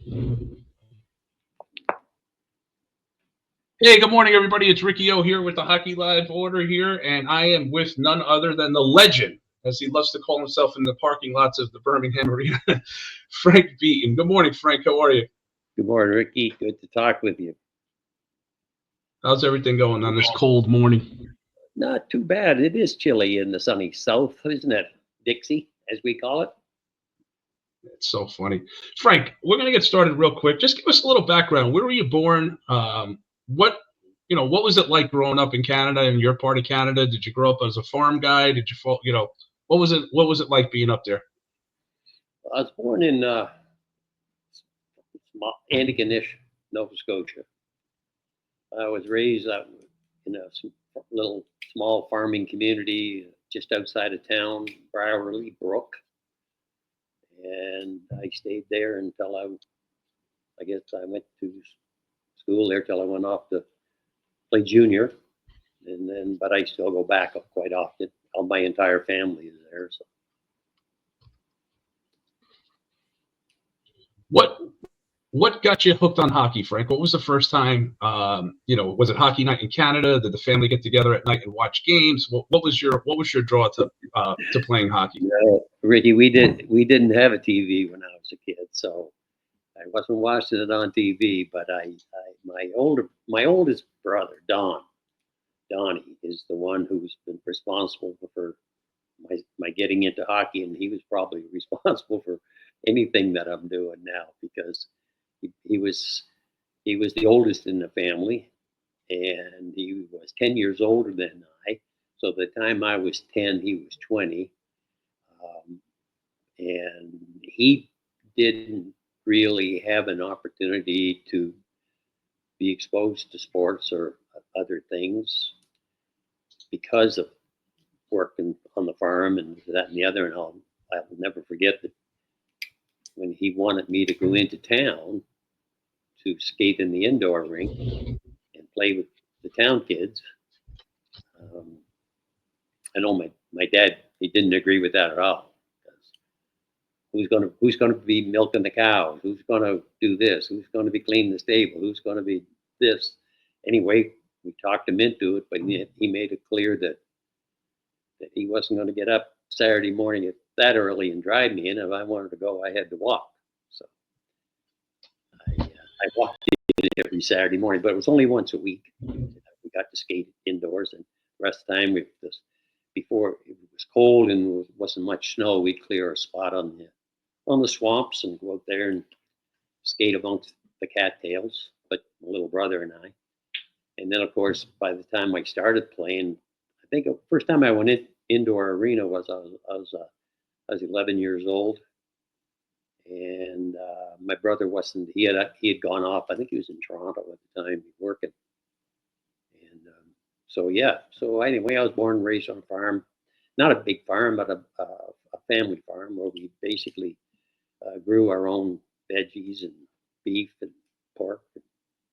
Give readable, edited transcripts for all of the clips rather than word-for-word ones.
Hey, good morning, everybody. It's Ricky O here with the Hockey Live Order here, and I am with none other than the legend, as he loves to call himself in the parking lots of the Birmingham Arena, Frank BEATON. Good morning, Frank. How are you? Good morning, Ricky. Good to talk with you. How's everything going on this cold morning? Not too bad. It is chilly in the sunny south, isn't it? Dixie, as we call it. It's so funny. Frank, we're going to get started real quick. Just give us a little background. Where were you born? What was it like growing up in Canada, in your part of Canada? Did you grow up as a farm guy? Did you fall, what was it like being up there? I was born in Antigonish, Nova Scotia. I was raised in a little small farming community just outside of town, Rivalries Brook. And I stayed there until I guess I went to school there till I went off to play junior. And then, but I still go back quite often. All my entire family is there. So. What got you hooked on hockey, Frank? What was the first time? Was it hockey night in Canada? Did the family get together at night and watch games? What was your draw to playing hockey? Ricky, we didn't have a TV when I was a kid, so I wasn't watching it on TV. But my oldest brother, Donnie, is the one who's been responsible for my getting into hockey, and he was probably responsible for anything that I'm doing now because he was the oldest in the family, and he was 10 years older than I. So the time I was 10, he was 20, and he didn't really have an opportunity to be exposed to sports or other things because of working on the farm and that and the other. And I'll never forget that when he wanted me to go into town to skate in the indoor rink and play with the town kids. I know my dad, he didn't agree with that at all. Who's gonna be milking the cows? Who's gonna do this? Who's gonna be cleaning the stable? Who's gonna be this? Anyway, we talked him into it, but he made it clear that he wasn't going to get up Saturday morning that early and drive me. And if I wanted to go, I had to walk. So I walked in every Saturday morning, but it was only once a week. We got to skate indoors, and the rest of the time, before it was cold and there wasn't much snow, we'd clear a spot on the swamps and go out there and skate amongst the cattails, but my little brother and I. And then, of course, by the time I started playing, I think the first time I went indoor arena was I was 11 years old, and my brother wasn't. He had gone off. I think he was in Toronto at the time working. And so yeah. So anyway, I was born and raised on a farm, not a big farm, but a family farm where we basically grew our own veggies and beef and pork.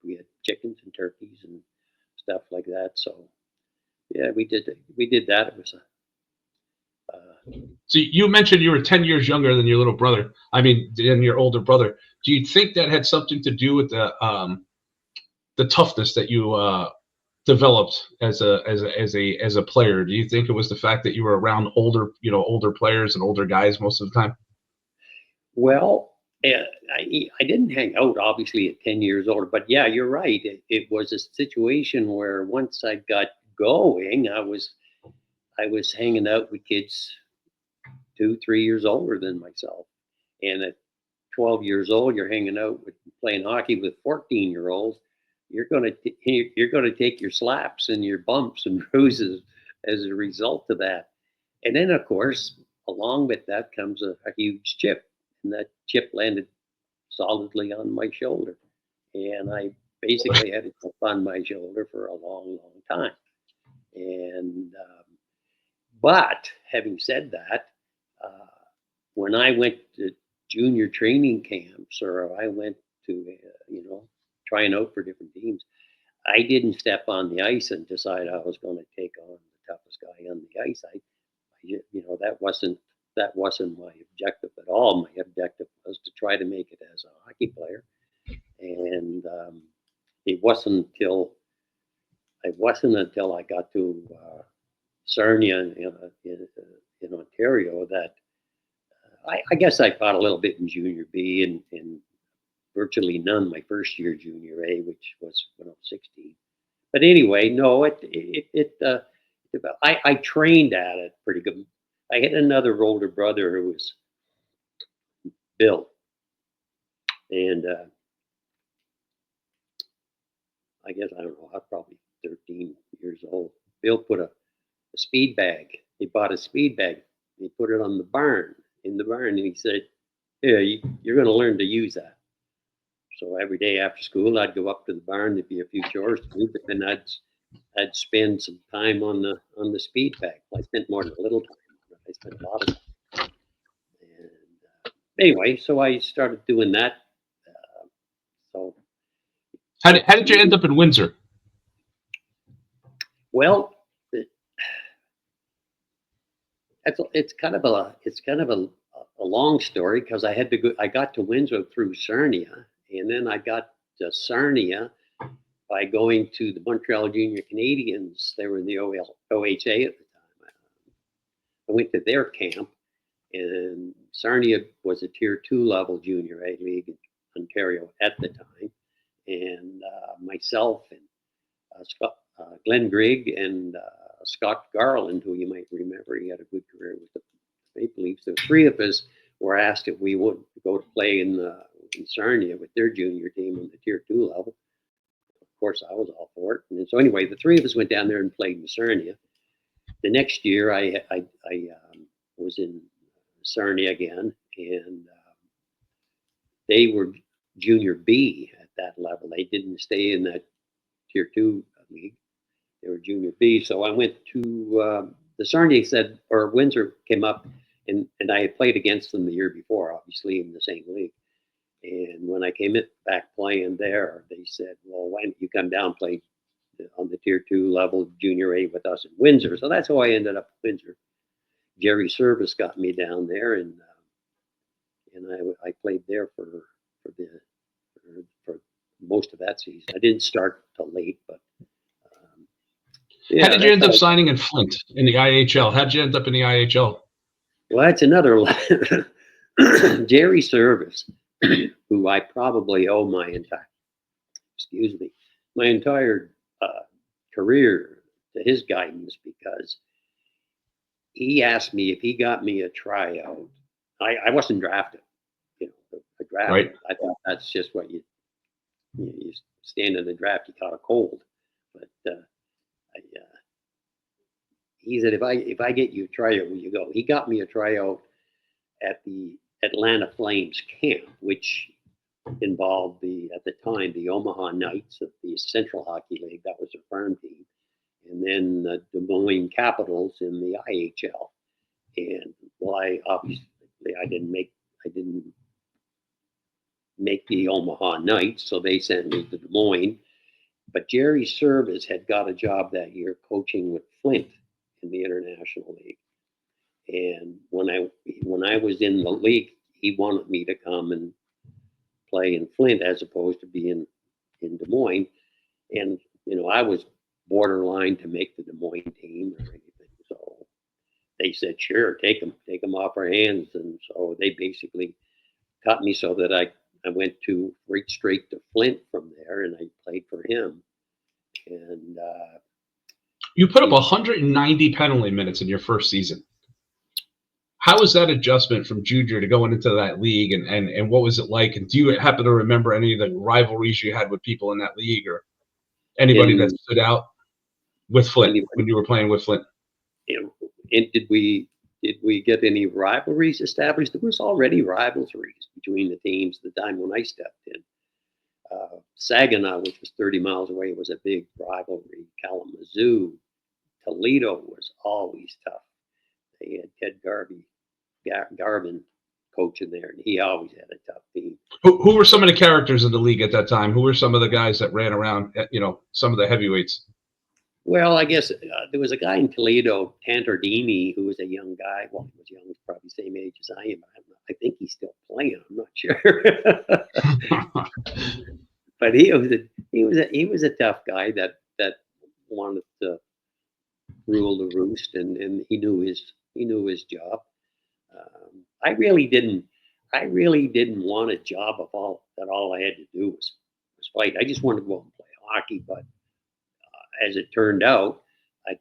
We had chickens and turkeys and stuff like that. So yeah, we did that. It was So you mentioned you were 10 years younger than your little brother. I mean, than your older brother. Do you think that had something to do with the toughness that you developed as a player? Do you think it was the fact that you were around older players and older guys most of the time? Well, I didn't hang out obviously at 10 years older, but yeah, you're right. It was a situation where once I got going, I was hanging out with kids 2-3 years older than myself, and at 12 years old, you're hanging out with playing hockey with 14-year-olds. You're gonna take your slaps and your bumps and bruises as a result of that, and then of course, along with that comes a huge chip. And that chip landed solidly on my shoulder. And I basically had it on my shoulder for a long, long time. And, but having said that, when I went to junior training camps or I went to, trying out for different teams, I didn't step on the ice and decide I was going to take on the toughest guy on the ice. That wasn't my objective at all. My objective was to try to make it as a hockey player wasn't until I got to Sarnia in Ontario that I guess I taught a little bit in junior B and virtually none my first year junior A, which was when I was 16. But anyway, no, I trained at it pretty good. I had another older brother who was Bill, and I guess I don't know, I was probably 13 years old. Bill put a speed bag. He bought a speed bag. He put it on in the barn, and he said, "Yeah, you're going to learn to use that." So every day after school, I'd go up to the barn. There'd be a few chores to do, but then I'd spend some time on the speed bag. I spent more than a little time. I spent a lot of time. And anyway, so I started doing that. So How did you end up in Windsor? well, it's kind of a long story because I had to go. I got to Windsor through Sarnia, and then I got to Sarnia by going to the Montreal Junior Canadians. They were in the OHA at the time. I went to their camp, and Sarnia was a Tier 2 level junior A league in Ontario at the time. And myself and Glenn Grigg and Scott Garland, who you might remember, he had a good career with the Maple Leafs. The three of us were asked if we would go to play in Sarnia with their junior team on the Tier 2 level. Of course, I was all for it. And so anyway, the three of us went down there and played in Sarnia. The next year, I was in Sarnia again, and they were junior B at that level. They didn't stay in that Tier 2 league. They were junior B. So I went to the Sarnia or Windsor came up, and I had played against them the year before, obviously in the same league. And when I came back playing there, they said, "Well, why don't you come down and play on the Tier 2 level junior A with us in Windsor?" So that's how I ended up in Windsor. Jerry Service got me down there, and I played there for most of that season. I didn't start till late, but how did you end up signing in Flint in the IHL? How did you end up in the IHL? Well, that's another Jerry Service, who I probably owe my entire career to his guidance, because he asked me if he got me a tryout. I wasn't drafted, a draft. Right. I thought that's just what you stand in the draft, you caught a cold. But he said, if I get you a tryout, will you go? He got me a tryout at the Atlanta Flames camp, which involved at the time the Omaha Knights of the Central Hockey League. That was a farm team, and then the Des Moines Capitals in the IHL. And well, I didn't make the Omaha Knights, so they sent me to Des Moines. But Jerry Service had got a job that year coaching with Flint in the International League. And when I was in the league, he wanted me to come and play in Flint as opposed to being in Des Moines. And I was borderline to make the Des Moines team or anything. So they said, "Sure, take them off our hands." And so they basically cut me so that I went right straight to Flint from there, and I played for him. And you put up 190 penalty minutes in your first season. How was that adjustment from junior to going into that league, and what was it like? And do you happen to remember any of the rivalries you had with people in that league, or anybody that stood out with Flint when you were playing with Flint? And did we get any rivalries established? There was already rivalries between the teams at the time when I stepped in. Saginaw, which was 30 miles away, was a big rivalry. Kalamazoo, Toledo was always tough. They had Ted Garvin coaching there, and he always had a tough team. Who were some of the characters in the league at that time? Who were some of the guys that ran around, some of the heavyweights? Well, I guess there was a guy in Toledo, Tantardini, who was a young guy. Well, he was young, he's probably the same age as I am. I think he's still playing. I'm not sure. But he was he was a tough guy that wanted to rule the roost, and he knew his job. I really didn't want a job of all I had to do was fight. I just wanted to go out and play hockey, but as it turned out, I'd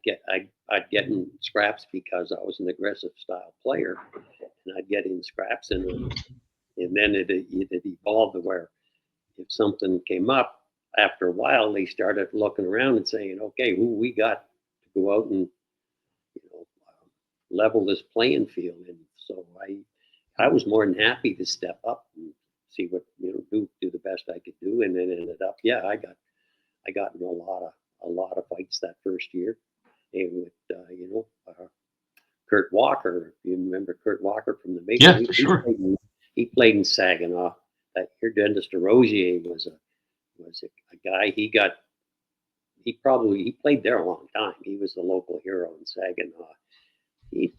get in scraps because I was an aggressive style player, and I'd get in scraps, and then it evolved to where if something came up, after a while they started looking around and saying, okay, who we got to go out and level this playing field. And so I was more than happy to step up and see what do the best I could do, and then ended up I got in a lot of fights that first year, and with Kurt Walker. If you remember Kurt Walker from the Maple Yeah, Leafs, for sure. he played in Saginaw. That year, Dennis DeRosier was a guy. He played there a long time. He was the local hero in Saginaw. He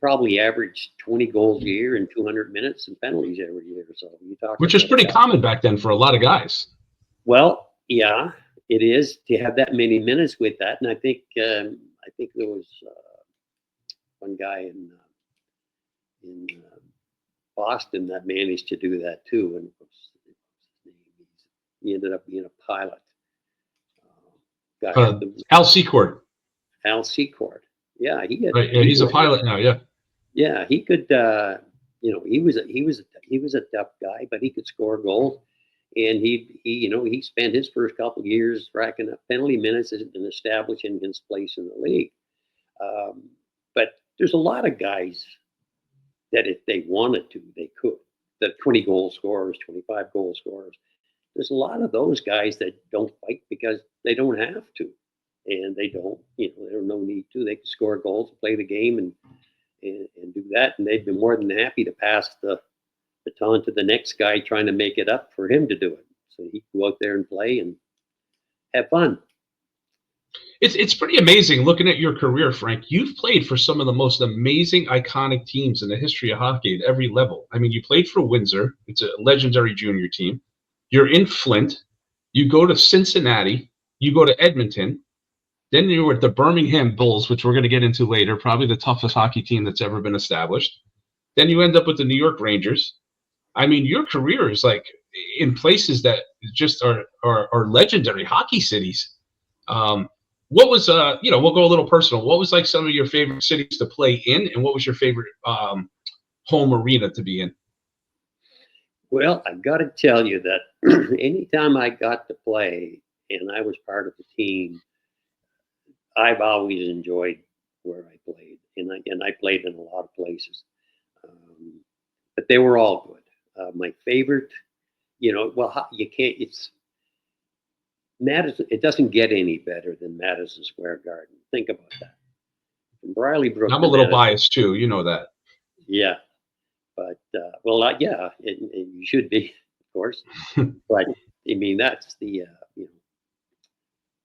probably averaged 20 goals a year and 200 minutes and penalties every year. So you talk Which is about pretty that. common back then for a lot of guys. Well, yeah, it is to have that many minutes with that. And I think there was one guy in Boston that managed to do that too, and he ended up being a pilot. Al Secord. Al Secord. Yeah, Right, yeah, he's a pilot now. Yeah. Yeah, he could. He was a tough guy, but he could score goals, and he spent his first couple of years racking up penalty minutes and establishing his place in the league. But there's a lot of guys that if they wanted to, they could. The 20 goal scorers, 25 goal scorers. There's a lot of those guys that don't fight because they don't have to, and they don't. There's no need to. They can score goals, play the game, and do that, and they'd be more than happy to pass the baton to the next guy trying to make it up for him to do it. So he can go out there and play and have fun. It's pretty amazing looking at your career, Frank. You've played for some of the most amazing, iconic teams in the history of hockey at every level. I mean, you played for Windsor. It's a legendary junior team. You're in Flint. You go to Cincinnati. You go to Edmonton. Then you were at the Birmingham Bulls, which we're going to get into later, probably the toughest hockey team that's ever been established. Then you end up with the New York Rangers. I mean, your career is like in places that just are legendary hockey cities. What was we'll go a little personal. What was like some of your favorite cities to play in, and what was your favorite home arena to be in? Well, I've got to tell you that anytime I got to play and I was part of the team, I've always enjoyed where I played, and I played in a lot of places, but they were all good. My favorite, you can't. It's Madison. It doesn't get any better than Madison Square Garden. Think about that. From Briley Brook. I'm a little biased too. You know that. Yeah, but yeah, you should be, of course. But I mean, that's the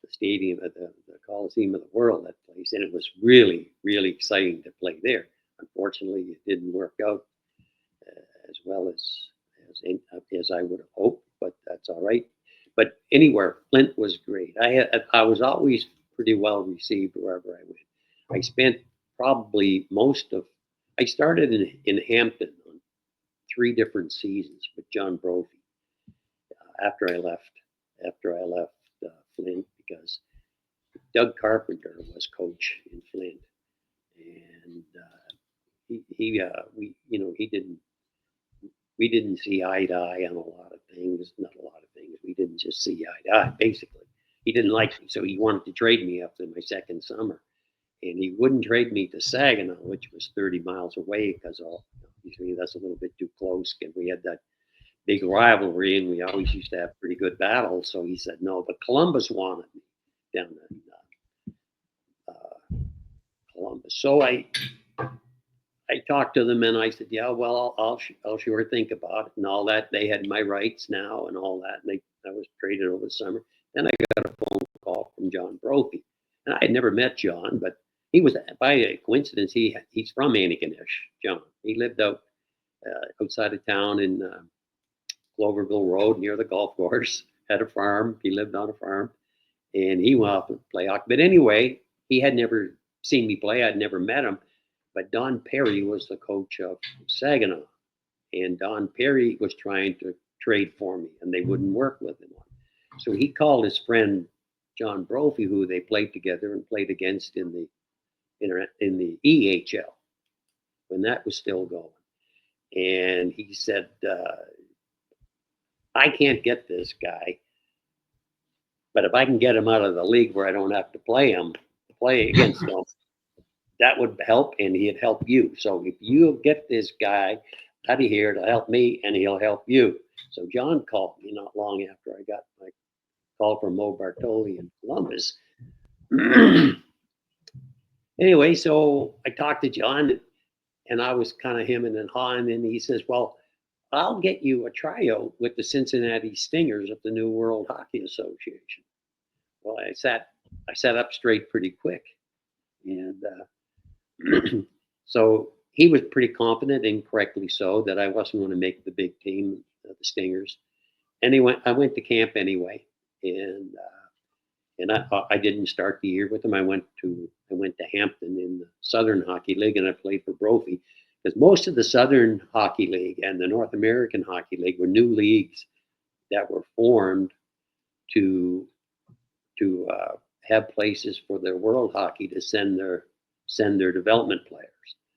stadium at the Coliseum of the World, that place, and it was really, really exciting to play there. Unfortunately, it didn't work out as well as I would have hoped, but that's all right. But anywhere, Flint was great. I was always pretty well received wherever I went. I spent probably I started in Hampton on 3 different seasons with John Brophy after I left Flint, because Doug Carpenter was coach in Flint, and we didn't see eye to eye on a lot of things. Not a lot of things. We didn't just see eye to eye. Basically, he didn't like me, so he wanted to trade me after my second summer, and he wouldn't trade me to Saginaw, which was 30 miles away, because obviously that's a little bit too close, and we had that big rivalry, and we always used to have pretty good battles. So he said no, but Columbus wanted me down in Columbus. So I talked to them, and I said, yeah, well, I'll sure think about it and all that. They had my rights now and all that, and I was traded over the summer. Then I got a phone call from John Brophy, and I had never met John, but he was, by coincidence, he's from Antigonish, John. He lived outside of town in Cloverville Road near the golf course. had a farm. He lived on a farm, and he went off to play hockey. But anyway, he had never seen me play. I'd never met him. But Don Perry was the coach of Saginaw, and Don Perry was trying to trade for me, and they wouldn't work with him. So he called his friend John Brophy, who they played together and played against in the EHL when that was still going. And he said, I can't get this guy, but if I can get him out of the league where I don't have to play against him, that would help, and he'd help you. So if you get this guy out of here to help me, and he'll help you. So John called me not long after I got my call from Mo Bartoli in Columbus. Anyway, so I talked to John, and I was kind of hemming and hawing, and he says, well, I'll get you a tryout with the Cincinnati Stingers of the New World Hockey Association. Well, I sat up straight pretty quick. And so he was pretty confident, and correctly so, that I wasn't going to make the big team of the Stingers. Anyway, I went to camp anyway, and I didn't start the year with them. I went to Hampton in the Southern Hockey League, and I played for Brophy, because most of the Southern Hockey League and the North American Hockey League were new leagues that were formed to have places for their world hockey to send their development players.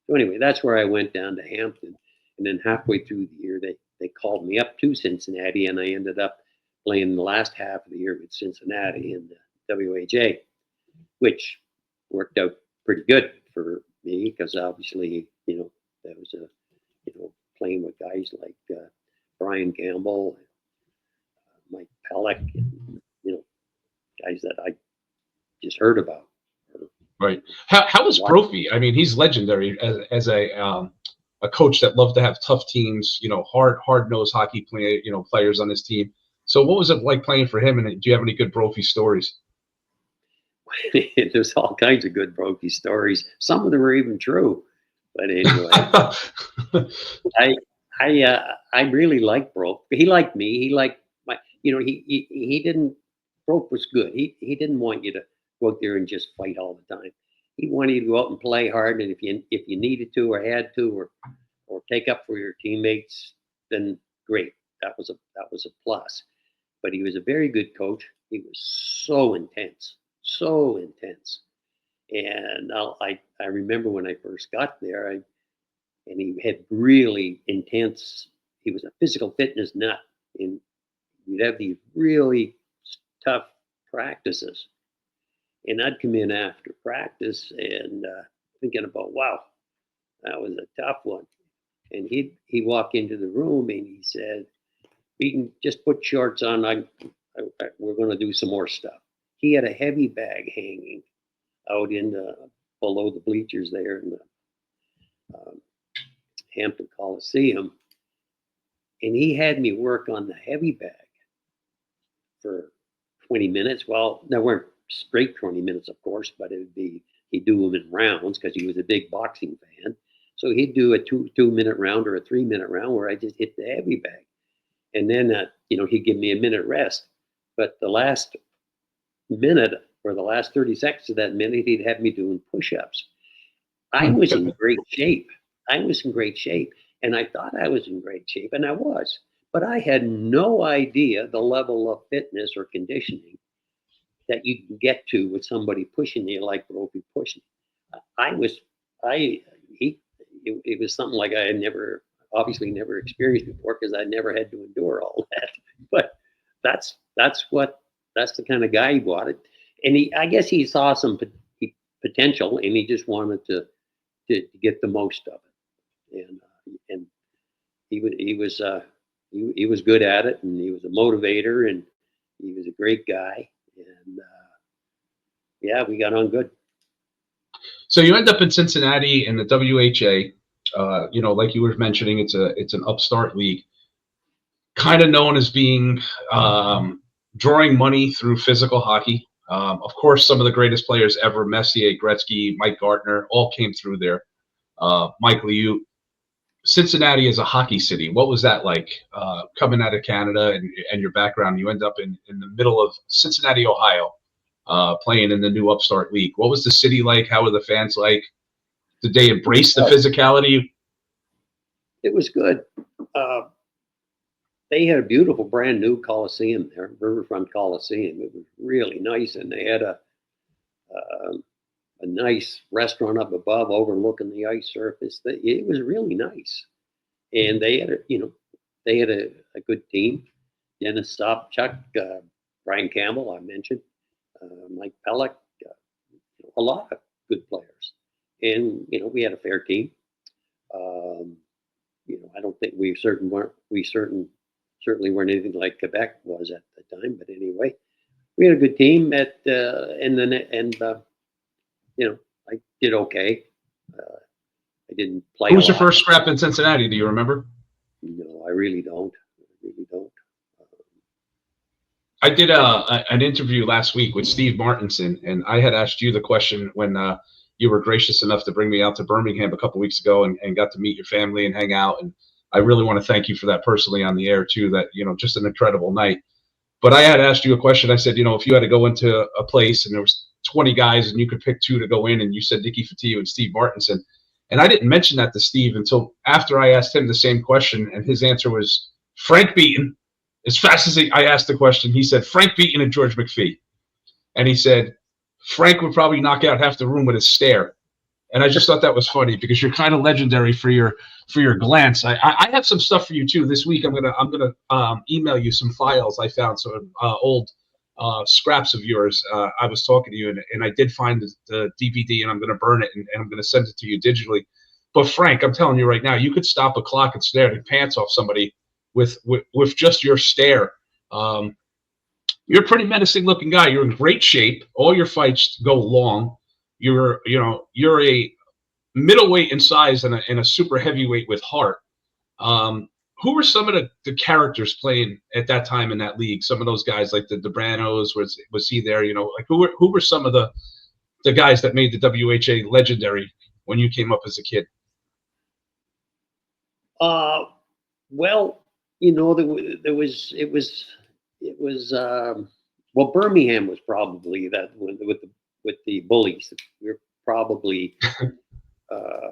So anyway, that's where I went down to Hampton, and then halfway through the year they called me up to Cincinnati, and I ended up playing the last half of the year with Cincinnati in the WHA, which worked out pretty good for me, because obviously, that was playing with guys like Brian Gamble, Mike Pellick, and guys that I just heard about. Right. How was Brophy? I mean, he's legendary as a coach that loved to have tough teams, hard-nosed hockey players on his team. So what was it like playing for him, and do you have any good Brophy stories? There's all kinds of good Brophy stories. Some of them are even true. But anyway, I really liked Brophy. He liked me. He liked my, he didn't, Brophy was good. He didn't want you to go out there and just fight all the time. He wanted you to go out and play hard, and if you needed to or had to or take up for your teammates, then great. That was a plus. But he was a very good coach. He was so intense. And I remember when I first got there, and he had really intense. He was a physical fitness nut, and we'd have these really tough practices. And I'd come in after practice and thinking about, wow, that was a tough one. And he'd walk into the room and he said, "We can just put shorts on. We're going to do some more stuff." He had a heavy bag hanging out below the bleachers there in the Hampton Coliseum, and he had me work on the heavy bag for 20 minutes. Well, there weren't straight 20 minutes, of course, but he'd do them in rounds, because he was a big boxing fan. So he'd do a 2-minute round or a 3-minute round where I just hit the heavy bag, and then he'd give me a minute rest. But the last minute or the last 30 seconds of that minute, he'd have me doing push-ups. I was in great shape. And I thought I was in great shape, and I was. But I had no idea the level of fitness or conditioning that you can get to with somebody pushing you like Brophy pushing. It was something like I had never experienced before, because I never had to endure all that. But that's the kind of guy he wanted. And I guess he saw some potential, and he just wanted to get the most of it. And he was good at it, and he was a motivator, and he was a great guy. And we got on good. So you end up in Cincinnati in the WHA. Like you were mentioning, it's an upstart league, kind of known as being drawing money through physical hockey. Of course, some of the greatest players ever, Messier, Gretzky, Mike Gartner, all came through there. Mike Liu. Cincinnati is a hockey city. What was that like coming out of Canada and your background? You end up in the middle of Cincinnati, Ohio, playing in the new upstart league. What was the city like? How were the fans like? Did they embrace the physicality? It was good. They had a beautiful brand new Coliseum there, Riverfront Coliseum. It was really nice, and they had a nice restaurant up above overlooking the ice surface. It was really nice, and they had a good team. Dennis Sobchuk, Brian Campbell, I mentioned, Mike Pellick, a lot of good players, and we had a fair team. I don't think certainly weren't anything like Quebec was at the time, but anyway, we had a good team I did okay. I didn't play. Who was your first scrap in Cincinnati? Do you remember? No, I really don't. I did an interview last week with Steve Martinson, and I had asked you the question when you were gracious enough to bring me out to Birmingham a couple weeks ago and got to meet your family and hang out. And I really want to thank you for that personally on the air too. That just an incredible night. But I had asked you a question. I said, if you had to go into a place and there was 20 guys and you could pick 2 to go in, and you said Nicky Fotiu and Steve Martinson, and I didn't mention that to Steve until after I asked him the same question, and his answer was Frank Beaton. As fast as I asked the question, he said Frank Beaton and George McPhee, and he said Frank would probably knock out half the room with his stare. And I just thought that was funny because you're kind of legendary for your glance. I have some stuff for you too this week. I'm gonna email you some files I found, some old scraps of yours. I was talking to you, and I did find the DVD, and I'm gonna burn it, and I'm gonna send it to you digitally. But Frank, I'm telling you right now, you could stop a clock and stare the pants off somebody with just your stare. You're a pretty menacing looking guy. You're in great shape. All your fights go long. You're a middleweight in size and a super heavyweight with heart. Who were some of the characters playing at that time in that league? Some of those guys like the Debranos, was he there? Like who were some of the guys that made the WHA legendary when you came up as a kid? Well, well, Birmingham was probably that with the Bullies. We were probably the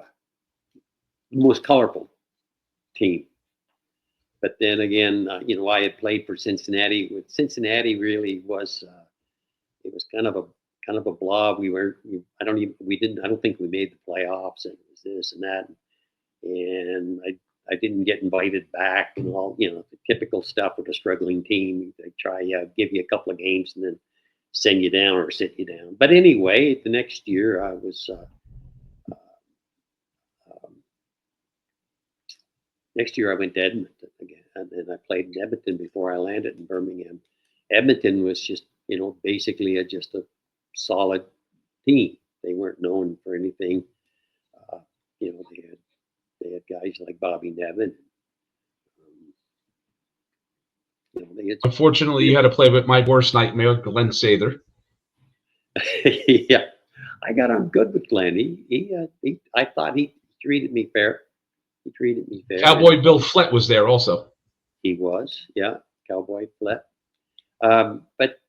most colorful team. But then again, I had played for Cincinnati. With Cincinnati, really was it was kind of a blob. I don't think we made the playoffs, and it was this and that, and I didn't get invited back, and all the typical stuff with a struggling team. They try give you a couple of games and then send you down or sit you down. But anyway, the next year I was. Next year I went to Edmonton again, and then I played in Edmonton before I landed in Birmingham. Edmonton was just, basically just a solid team. They weren't known for anything. They had guys like Bobby Nevin. Unfortunately, you had to play with my worst nightmare, Glenn Sather. Yeah, I got on good with Glenn. I thought he treated me fair. He treated me fair. Cowboy Bill Flett was there also. He was, yeah, Cowboy Flett. But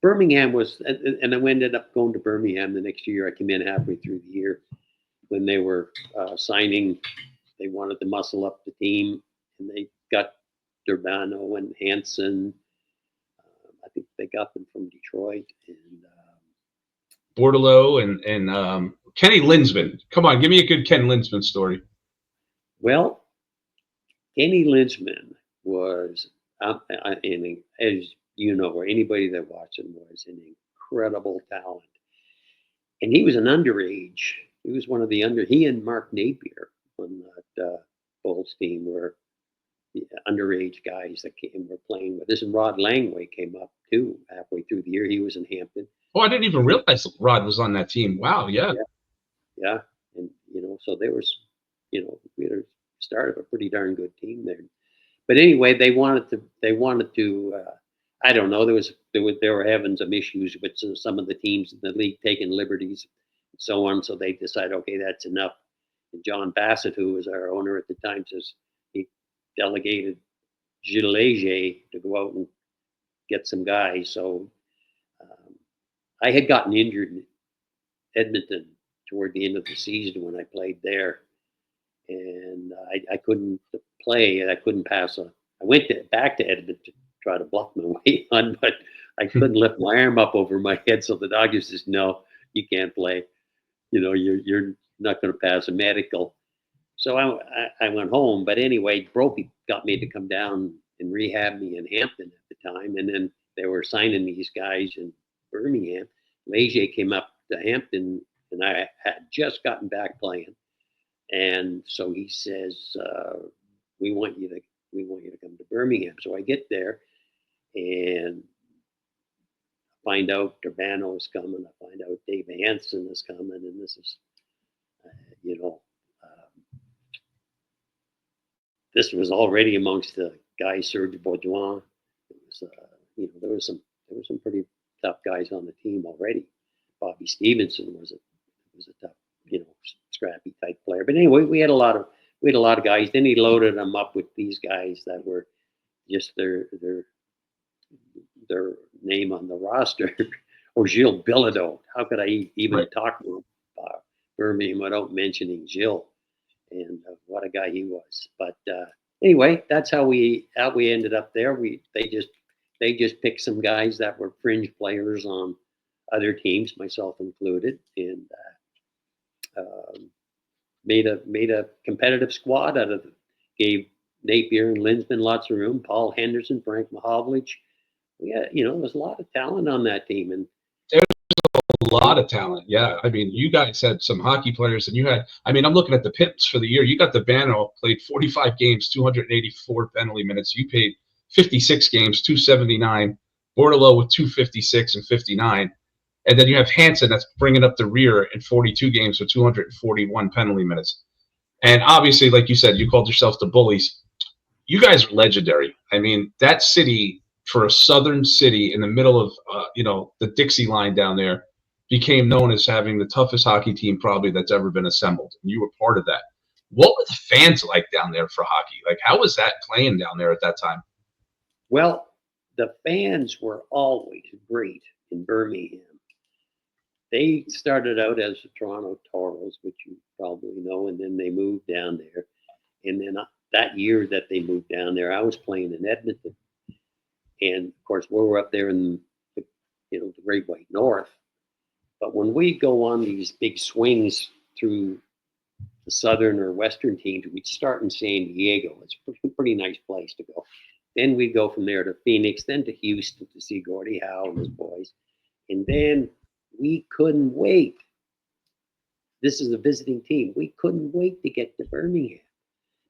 Birmingham was, and I ended up going to Birmingham the next year. I came in halfway through the year when they were signing. They wanted to muscle up the team, and they got Durbano and Hansen. I think they got them from Detroit and Bilodeau and Kenny Linsman. Come on, give me a good Ken Linsman story. Well, Kenny Linsman was, as you know, or anybody that watched him, was an incredible talent. And he was an underage. He was one of the he and Mark Napier on that Bulls team were the underage guys that were playing with us. And Rod Langway came up too halfway through the year. He was in Hampton. Oh, I didn't even realize Rod was on that team. Wow, yeah. Yeah. And, so there was, we had started a pretty darn good team there. But anyway, they wanted to, I don't know, there were having some issues with some of the teams in the league taking liberties and so on. So they decided, okay, that's enough. And John Bassett, who was our owner at the time, says he delegated Gilles to go out and get some guys. So I had gotten injured in Edmonton toward the end of the season when I played there, and I couldn't play. I couldn't pass a. I went back to Edmonton to try to bluff my way on, but I couldn't lift my arm up over my head. So the doctor says, "No, you can't play. You know, you're not going to pass a medical." So I went home. But anyway, Brophy got me to come down and rehab me in Hampton at the time, and then they were signing these guys in Birmingham. Leger came up to Hampton, and I had just gotten back playing, and so he says, "We want you to come to Birmingham." So I get there, and find out Durbano is coming. I find out Dave Hansen is coming, and this is, you know, this was already amongst the guys. Serge Baudouin. It was, you know, there was some pretty tough guys on the team already. Bobby Stevenson was a tough, you know, scrappy type player. But anyway, we had a lot of guys. Then he loaded them up with these guys that were just their name on the roster. Or Gilles Bilodeau. How could I even talk to Birmingham without mentioning Gilles? And what a guy he was. But anyway, that's how we ended up there. They just picked some guys that were fringe players on other teams, myself included, and made a competitive squad out of it. Gave Napier and Linsman lots of room. Paul Henderson, Frank Mahovlich. We had, you know, there was a lot of talent on that team, and a lot of talent. Yeah. I mean, you guys had some hockey players, and you had, I mean, I'm looking at the Pips for the year. You got the Bano, played 45 games, 284 penalty minutes. You paid 56 games, 279. Bordelot with 256 and 59. And then you have Hansen that's bringing up the rear in 42 games with 241 penalty minutes. And obviously, like you said, you called yourself the Bullies. You guys are legendary. I mean, that city, for a southern city in the middle of, you know, the Dixie line down there, became known as having the toughest hockey team probably that's ever been assembled. And you were part of that. What were the fans like down there for hockey? Like, how was that playing down there at that time? Well, the fans were always great in Birmingham. They started out as the Toronto Toros, which you probably know, and then they moved down there. And then that year that they moved down there, I was playing in Edmonton. And of course, we were up there in the, you know, the Great White North. But when we go on these big swings through the southern or western teams, we'd start in San Diego. It's a pretty nice place to go. Then we'd go from there to Phoenix, then to Houston to see Gordie Howe and his boys. And then we couldn't wait. This is a visiting team. We couldn't wait to get to Birmingham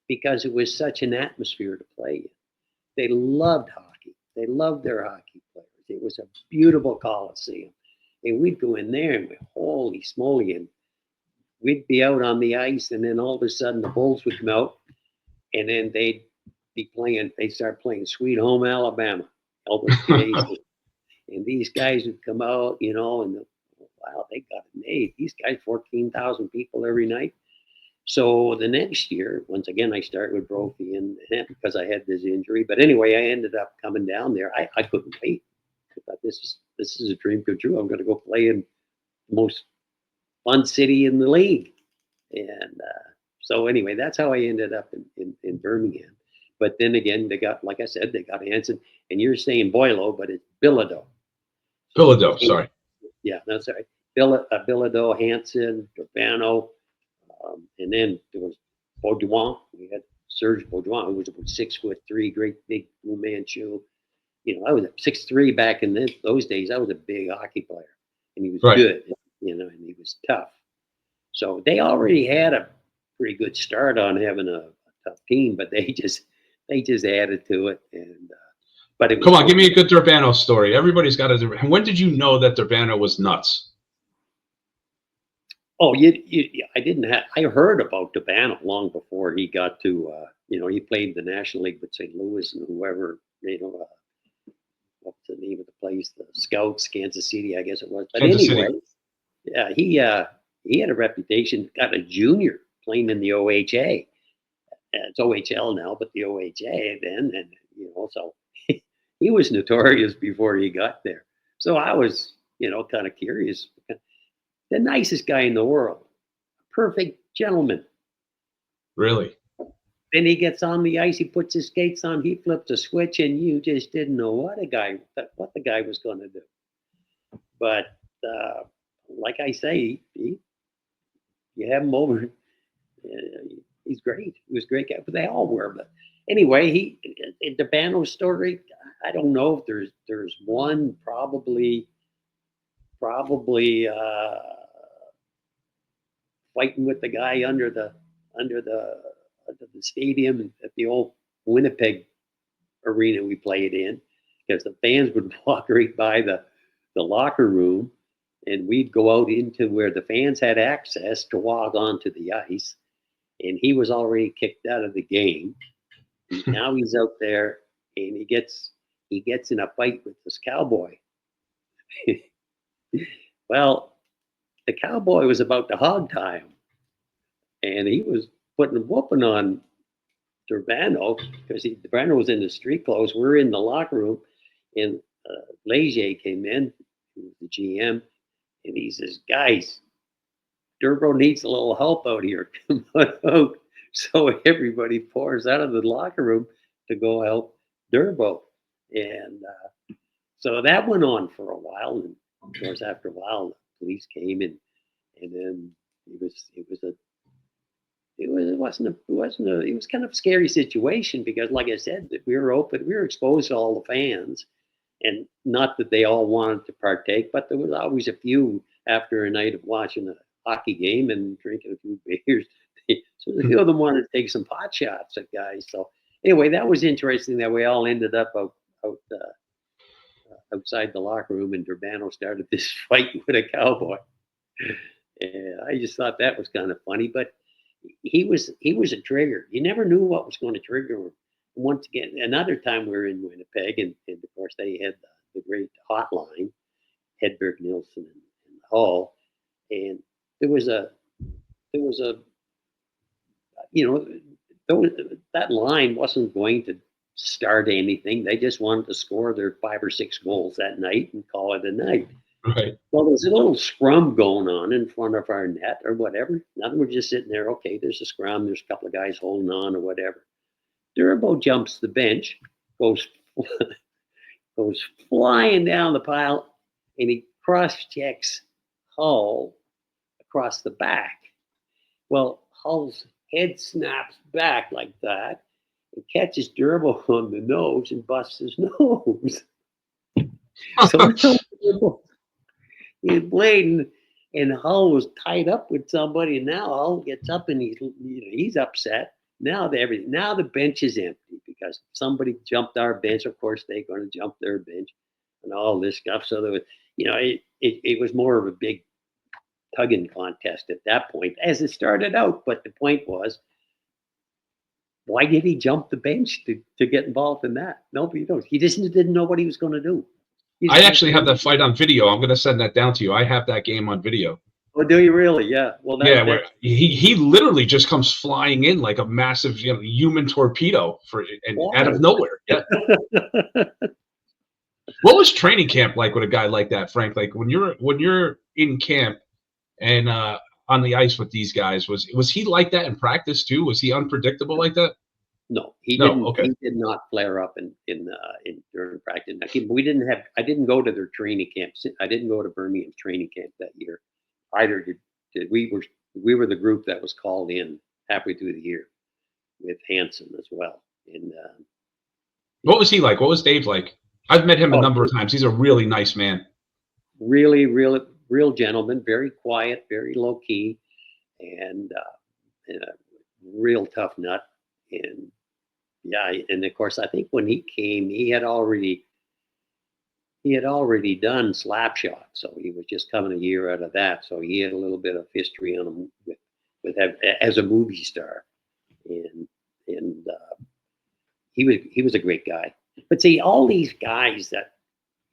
because it was such an atmosphere to play in. They loved hockey. They loved their hockey players. It was a beautiful coliseum. And we'd go in there and holy smoly, and we'd be out on the ice, and then all of a sudden the Bulls would come out, and then they'd start playing Sweet Home Alabama, Elvis Cage. And these guys would come out, you know, and wow, they got it made. These guys, 14,000 people every night. So the next year, once again, I start with Brophy and because I had this injury. But anyway, I ended up coming down there. I couldn't wait. I thought this is a dream come true. I'm going to go play in the most fun city in the league. And so anyway, that's how I ended up in Birmingham. But then again, they got, like I said, they got Hansen. And you're saying Bilodeau, but it's Bilodeau. Bilodeau, sorry. Yeah, that's right. Bilodeau, Hansen, Durbano, and then there was Baudouin. We had Serge Baudouin, who was about 6'3", great big Blue Manchu. You know, I was 6'3" back in those days. I was a big hockey player, and he was good. You know, and he was tough. So they already had a pretty good start on having a tough team, but they just added to it. And but it was come on, give me a good Durbano story. Everybody's got a. When did you know that Durbano was nuts? Oh, I didn't have. I heard about Durbano long before he got to. You know, he played the National League with St. Louis and whoever. You know, what's the name of the place? The Scouts, Kansas City, I guess it was. But Kansas anyway, City. yeah, he had a reputation. Got a junior playing in the OHA. It's OHL now, but the OHA then, and so he was notorious before he got there. So I was, kind of curious. The nicest guy in the world, perfect gentleman. Really? Then he gets on the ice, he puts his skates on, he flips a switch, and you just didn't know what the guy was going to do. But like I say, you have him over. He's great. He was a great guy, but they all were. But anyway, the Bano story. I don't know if there's one probably fighting with the guy under the stadium at the old Winnipeg arena we played in, because the fans would walk right by the locker room, and we'd go out into where the fans had access to walk onto the ice, and he was already kicked out of the game. Now he's out there, and he gets in a fight with this cowboy. Well, the cowboy was about to hog tie him, and he was putting a whooping on Durbano, because Durbano was in the street clothes. We're in the locker room, and Leger came in, who was the GM, and he says, "Guys, Durbo needs a little help out here. Come on out." So everybody pours out of the locker room to go help Durbo, and so that went on for a while. And of course, after a while, the police came, and then it was kind of a scary situation, because, like I said, that we were exposed to all the fans, and not that they all wanted to partake, but there was always a few after a night of watching a hockey game and drinking a few beers. So a few of them wanted to take some pot shots at guys. So anyway, that was interesting that we all ended up outside the locker room, and Durbano started this fight with a cowboy. And I just thought that was kind of funny, but he was a trigger. You never knew what was going to trigger him. Once again, another time we were in Winnipeg, and of course they had the great hotline, Hedberg, Nielsen, and Hall, and there was a that line wasn't going to start anything. They just wanted to score their 5 or 6 goals that night and call it a night. Right. Well, there's a little scrum going on in front of our net or whatever. Nothing. We're just sitting there. Okay, there's a scrum. There's a couple of guys holding on or whatever. Durbo jumps the bench, goes flying down the pile, and he cross-checks Hull across the back. Well, Hull's head snaps back like that and catches Durbo on the nose and busts his nose. So Durbo is bleeding, and Hull was tied up with somebody, and now Hull gets up and he's upset. Now the bench is empty because somebody jumped our bench. Of course, they're going to jump their bench and all this stuff. So there was, it was more of a big tugging contest at that point, as it started out. But the point was, why did he jump the bench to get involved in that? Nobody knows. He just didn't know what he was going to do. I actually have that fight on video. I'm going to send that down to you. I have that game on video. Oh, do you really? Yeah. Well, where he literally just comes flying in like a massive human torpedo out of nowhere. Yeah. What was training camp like with a guy like that, Frank? Like when you're in camp and on the ice with these guys, was he like that in practice too? Was he unpredictable like that? No, he didn't. Okay. He did not flare up in during practice. I didn't go to their training camps. I didn't go to Birmingham's training camp that year. Either did we were the group that was called in halfway through the year with Hansen as well. And what was he like? What was Dave like? I've met him a number of times. He's a really nice man. Really, real gentleman. Very quiet, very low key, and a real tough nut. And yeah, and of course, I think when he came, he had already done Slapshot, so he was just coming a year out of that. So he had a little bit of history on him with as a movie star, and he was a great guy. But see, all these guys that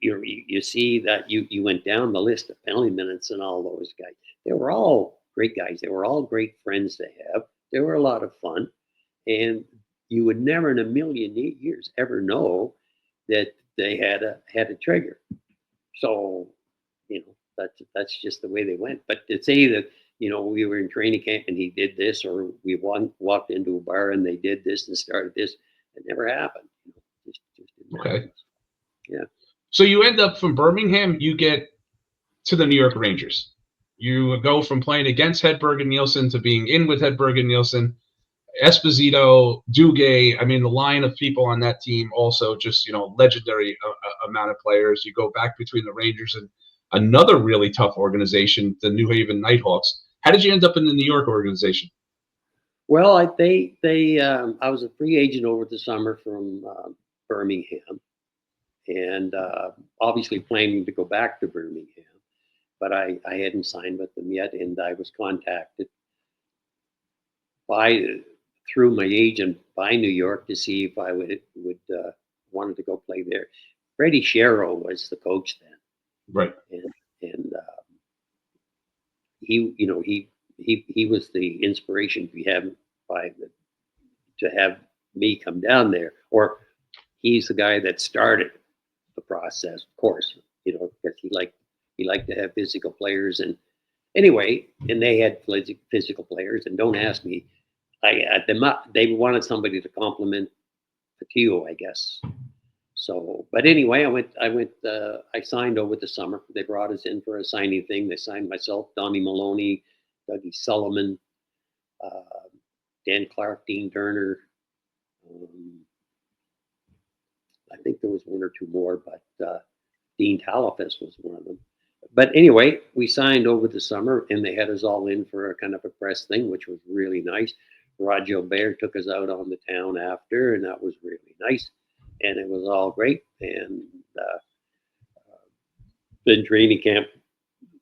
you see that you went down the list of penalty minutes and all those guys, they were all great guys. They were all great friends to have. They were a lot of fun, and you would never in a million years ever know that they had a trigger. So, that's just the way they went. But to say that, we were in training camp and he did this, or we walked into a bar and they did this and started this, it never happened. Just didn't Okay. happen. Yeah. So you end up from Birmingham, you get to the New York Rangers. You go from playing against Hedberg and Nielsen to being in with Hedberg and Nielsen, Esposito, Duguay. I mean, the line of people on that team also just, legendary amount of players. You go back between the Rangers and another really tough organization, the New Haven Nighthawks. How did you end up in the New York organization? Well, I was a free agent over the summer from Birmingham, and obviously planning to go back to Birmingham, but I hadn't signed with them yet, and I was contacted through my agent by New York to see if I would wanted to go play there. Freddie Sherrill was the coach then, right? And he was the inspiration to have me come down there, or he's the guy that started the process, of course, because he liked to have physical players. And anyway, and they had physical players, and don't ask me, they wanted somebody to complement Patillo, I guess. So, but anyway, I signed over the summer. They brought us in for a signing thing. They signed myself, Donnie Maloney, Dougie Sullivan, Dan Clark, Dean Turner. I think there was one or two more, but Dean Talafis was one of them. But anyway, we signed over the summer, and they had us all in for a kind of a press thing, which was really nice. Rod Gilbert took us out on the town after, and that was really nice. And it was all great. And then training camp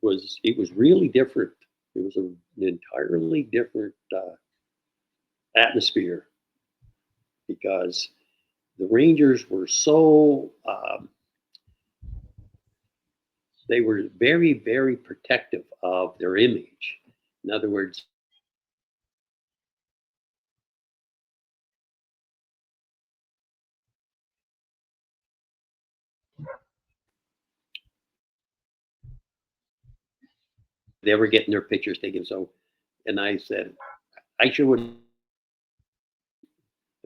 was really different. It was an entirely different atmosphere, because the Rangers were so they were very, very protective of their image. In other words, they were getting their pictures taken. So, and I said, I sure would.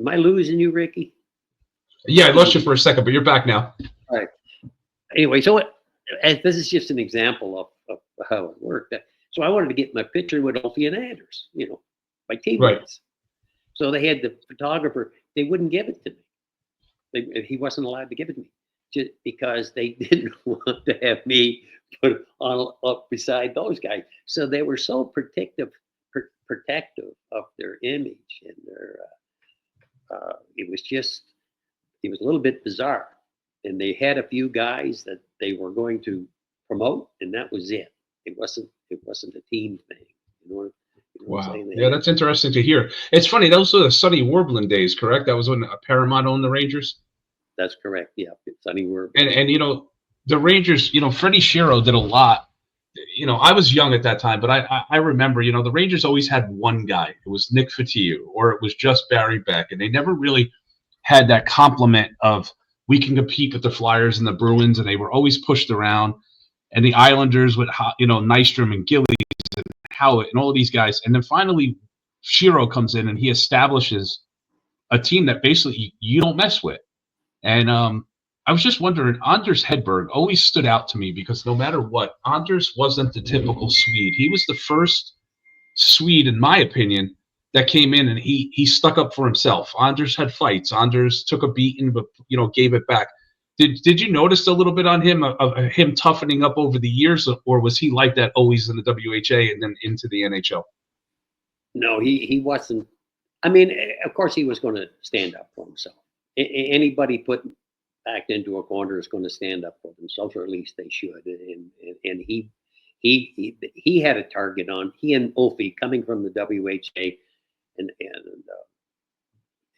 Am I losing you, Ricky? Yeah, I lost you for a second, but you're back now. All right. Anyway, so this is just an example of how it worked. So I wanted to get my picture with Opie and Anders, my teammates. Right. So they had the photographer. They wouldn't give it to me. He wasn't allowed to give it to me, just because they didn't want to have me put on up beside those guys. So they were so protective of their image, and their it was a little bit bizarre. And they had a few guys that they were going to promote, and that was it. It wasn't a team thing. What wow. Yeah, that's interesting to hear. It's funny. Those were the Sonny Warblin days, correct? That was when Paramount owned the Rangers. That's correct. Yeah, Sonny Warblin. And the Rangers. Freddie Sherrill did a lot. I was young at that time, but I remember. The Rangers always had one guy. It was Nick Fotiu, or it was just Barry Beck, and they never really had that complement of, we can compete with the Flyers and the Bruins, and they were always pushed around. And the Islanders with Nystrom and Gilles and Howlett and all of these guys. And then finally, Shiro comes in and he establishes a team that basically you don't mess with. And I was just wondering, Anders Hedberg always stood out to me, because no matter what, Anders wasn't the typical Swede. He was the first Swede, in my opinion, that came in and he stuck up for himself. Anders had fights. Anders took a beating, but gave it back. Did you notice a little bit on him of him toughening up over the years, or was he like that always in the WHA and then into the NHL? No, he wasn't. I mean, of course, he was going to stand up for himself. Anybody put backed into a corner is going to stand up for themselves, or at least they should. And he had a target on. He and Opie, coming from the WHA and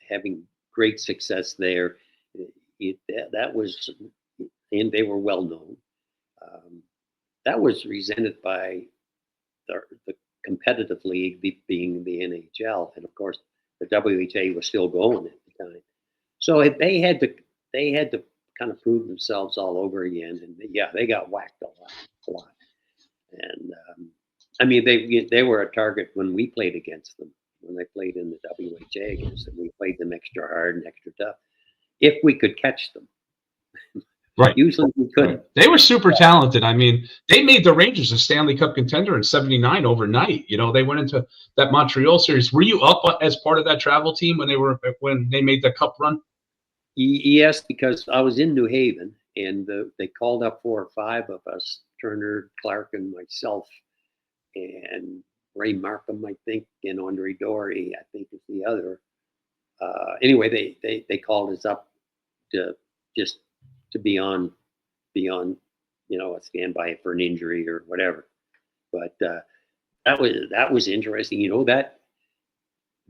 having great success there. That was, and they were well known. That was resented by the competitive league, being the NHL, and of course the WHA was still going at the time. So they had to kind of prove themselves all over again, and yeah, they got whacked a lot. And I mean, they were a target when we played against them. When they played in the WHA against them, we played them extra hard and extra tough if we could catch them. Right. Usually we couldn't. Right. They were super talented. I mean, they made the Rangers a Stanley Cup contender in '79 overnight. You know, they went into that Montreal series. Were you up as part of that travel team when they made the Cup run? Yes, because I was in New Haven, and they called up 4 or 5 of us: Turner, Clark, and myself, and Ray Markham, I think, and Andre Dory, I think, is the other. Anyway, they called us up to just to be on, you know, a standby for an injury or whatever. But that was interesting. You know,